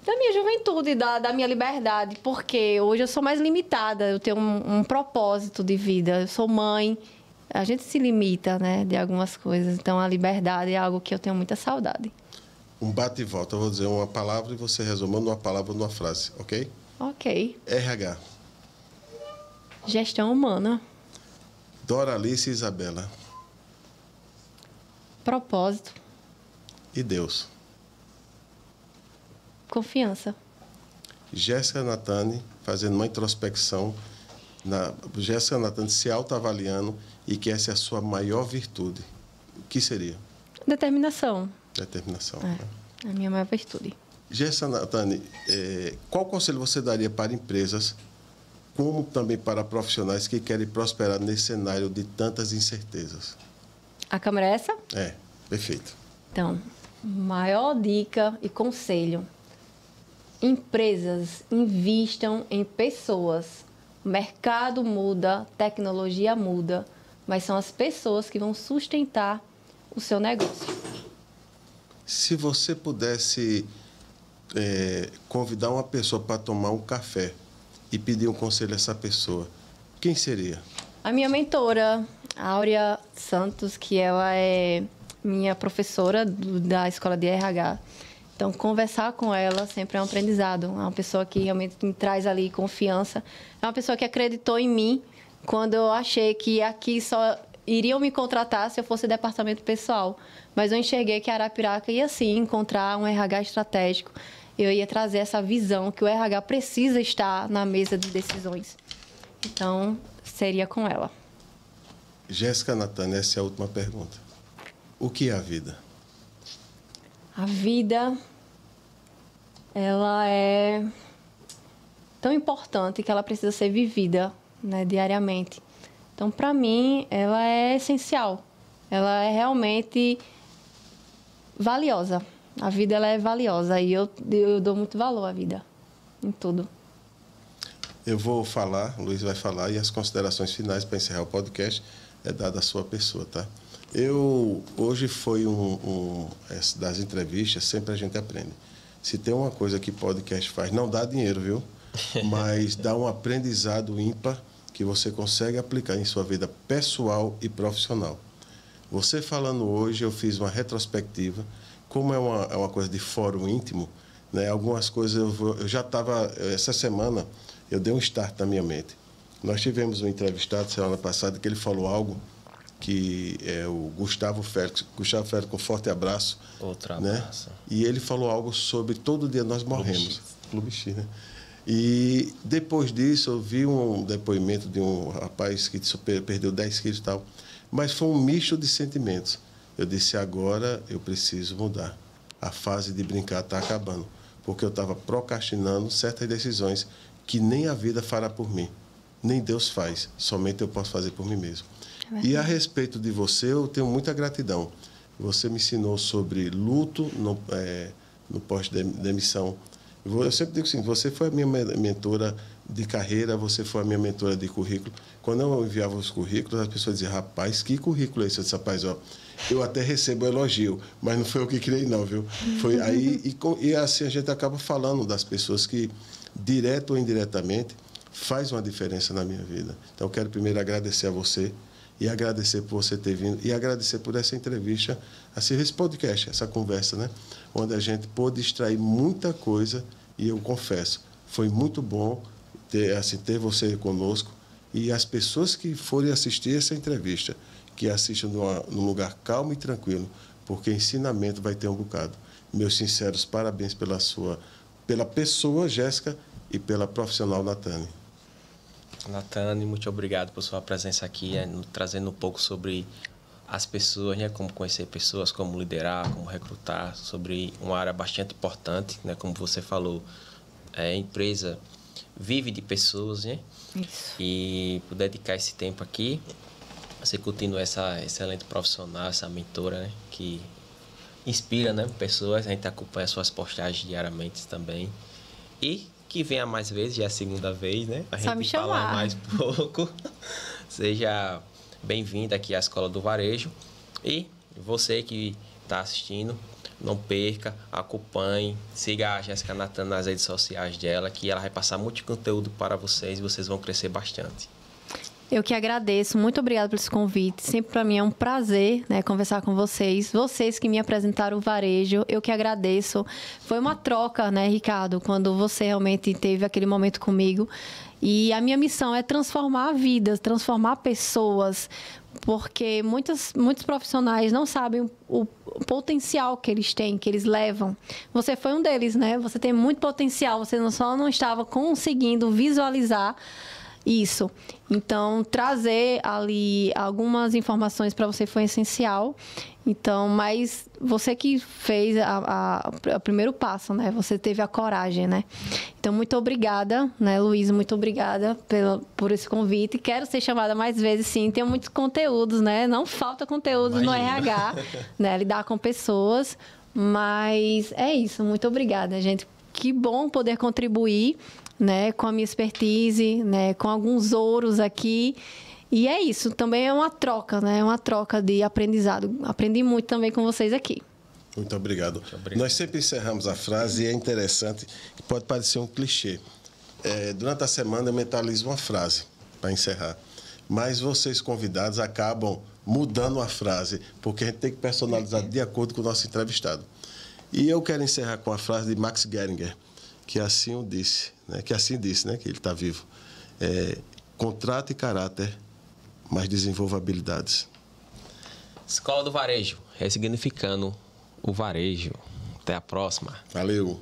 da minha juventude, da minha liberdade, porque hoje eu sou mais limitada, eu tenho um propósito de vida, eu sou mãe, a gente se limita, né, de algumas coisas, então a liberdade é algo que eu tenho muita saudade. Um bate e volta, eu vou dizer uma palavra e você resuma numa palavra ou numa frase, ok? Ok. RH. Gestão humana. Doralice e Isabela. Propósito. E Deus. Confiança. Jéssica Natani fazendo uma introspecção, Jéssica Natani se autoavaliando e que essa é a sua maior virtude. O que seria? Determinação. Determinação. É, Né? a minha maior virtude. Jéssica Natani, qual conselho você daria para empresas, como também para profissionais que querem prosperar nesse cenário de tantas incertezas? A câmera é essa? É, perfeito. Então, maior dica e conselho. Empresas invistam em pessoas. O mercado muda, tecnologia muda, mas são as pessoas que vão sustentar o seu negócio. Se você pudesse convidar uma pessoa para tomar um café e pedir um conselho a essa pessoa, quem seria? A minha mentora, Áurea Santos, que ela é minha professora da Escola de RH. Então, conversar com ela sempre é um aprendizado. É uma pessoa que realmente me traz ali confiança. É uma pessoa que acreditou em mim quando eu achei que aqui só iriam me contratar se eu fosse departamento pessoal. Mas eu enxerguei que Arapiraca ia, sim, encontrar um RH estratégico. Eu ia trazer essa visão que o RH precisa estar na mesa de decisões. Então, seria com ela. Jéssica Natani, essa é a última pergunta. O que é a vida? A vida, ela é tão importante que ela precisa ser vivida, né, diariamente. Então, para mim, ela é essencial. Ela é realmente valiosa. A vida, ela é valiosa e eu dou muito valor à vida, em tudo. Eu vou falar, o Luiz vai falar, e as considerações finais para encerrar o podcast é dada à sua pessoa, tá? Hoje foi das entrevistas, sempre a gente aprende. Se tem uma coisa que podcast faz, não dá dinheiro, viu? Mas dá um aprendizado ímpar que você consegue aplicar em sua vida pessoal e profissional. Você falando hoje, eu fiz uma retrospectiva. Como é uma coisa de fórum íntimo, né? Algumas coisas eu já estava... Essa semana, eu dei um start na minha mente. Nós tivemos um entrevistado semana passada que ele falou algo que é o Gustavo Félix, com um forte abraço. Outro né? abraço. E ele falou algo sobre todo dia nós morremos. Clube X, né? E depois disso eu vi um depoimento de um rapaz que perdeu 10 quilos e tal, mas foi um misto de sentimentos. Eu disse, agora eu preciso mudar. A fase de brincar está acabando, porque eu estava procrastinando certas decisões que nem a vida fará por mim, nem Deus faz, somente eu posso fazer por mim mesmo. E a respeito de você, eu tenho muita gratidão. Você me ensinou sobre luto no pós-demissão. Eu sempre digo assim, você foi a minha mentora de carreira, você foi a minha mentora de currículo. Quando eu enviava os currículos, as pessoas diziam, rapaz, que currículo é esse? Eu disse, rapaz, ó, eu até recebo elogio, mas não foi eu que criei, não, viu? Foi aí, e assim a gente acaba falando das pessoas que, direto ou indiretamente, faz uma diferença na minha vida. Então, eu quero primeiro agradecer a você, e agradecer por você ter vindo, e agradecer por essa entrevista, assim, esse podcast, essa conversa, né? Onde a gente pôde extrair muita coisa, e eu confesso, foi muito bom ter você conosco. E as pessoas que forem assistir essa entrevista, que assistam num lugar calmo e tranquilo, porque ensinamento vai ter um bocado. Meus sinceros parabéns pela pessoa, Jéssica, e pela profissional Natane. Natane, muito obrigado por sua presença aqui, trazendo um pouco sobre as pessoas, né, como conhecer pessoas, como liderar, como recrutar, sobre uma área bastante importante, né, como você falou, a empresa vive de pessoas, né? Isso. E por dedicar esse tempo aqui, você continua essa excelente profissional, essa mentora, né, que inspira, né, pessoas. A gente acompanha suas postagens diariamente também. E que venha mais vezes, já é a segunda vez, né? A gente falar mais pouco. Seja bem-vinda aqui à Escola do Varejo. E você que está assistindo, não perca, acompanhe, siga a Jéssica Natane nas redes sociais dela, que ela vai passar muito conteúdo para vocês e vocês vão crescer bastante. Eu que agradeço, muito obrigada por esse convite. Sempre para mim é um prazer, né, conversar com vocês. Vocês que me apresentaram o varejo, eu que agradeço. Foi uma troca, né, Ricardo, quando você realmente teve aquele momento comigo. E a minha missão é transformar vidas, transformar pessoas, porque muitos profissionais não sabem o potencial que eles têm, que eles levam. Você foi um deles, né? Você tem muito potencial, você só não estava conseguindo visualizar isso. Então, trazer ali algumas informações para você foi essencial. Então, mas você que fez o primeiro passo, né? Você teve a coragem, né? Então, muito obrigada, né, Luiz? Muito obrigada por esse convite. Quero ser chamada mais vezes, sim. Tem muitos conteúdos, né? Não falta conteúdo no RH, né? Lidar com pessoas. Mas é isso. Muito obrigada, gente. Que bom poder contribuir, né, com a minha expertise, né, com alguns ouros aqui. E é isso, também é uma troca, né? Uma troca de aprendizado. Aprendi muito também com vocês aqui. Muito obrigado. Nós sempre encerramos a frase e é interessante, que pode parecer um clichê. Durante a semana eu mentalizo uma frase para encerrar. Mas vocês convidados acabam mudando a frase, porque a gente tem que personalizar de acordo com o nosso entrevistado. E eu quero encerrar com a frase de Max Geringer, que assim o disse, né? Que ele está vivo. Contrato e caráter, mas desenvolva habilidades. Escola do Varejo, ressignificando o varejo. Até a próxima. Valeu.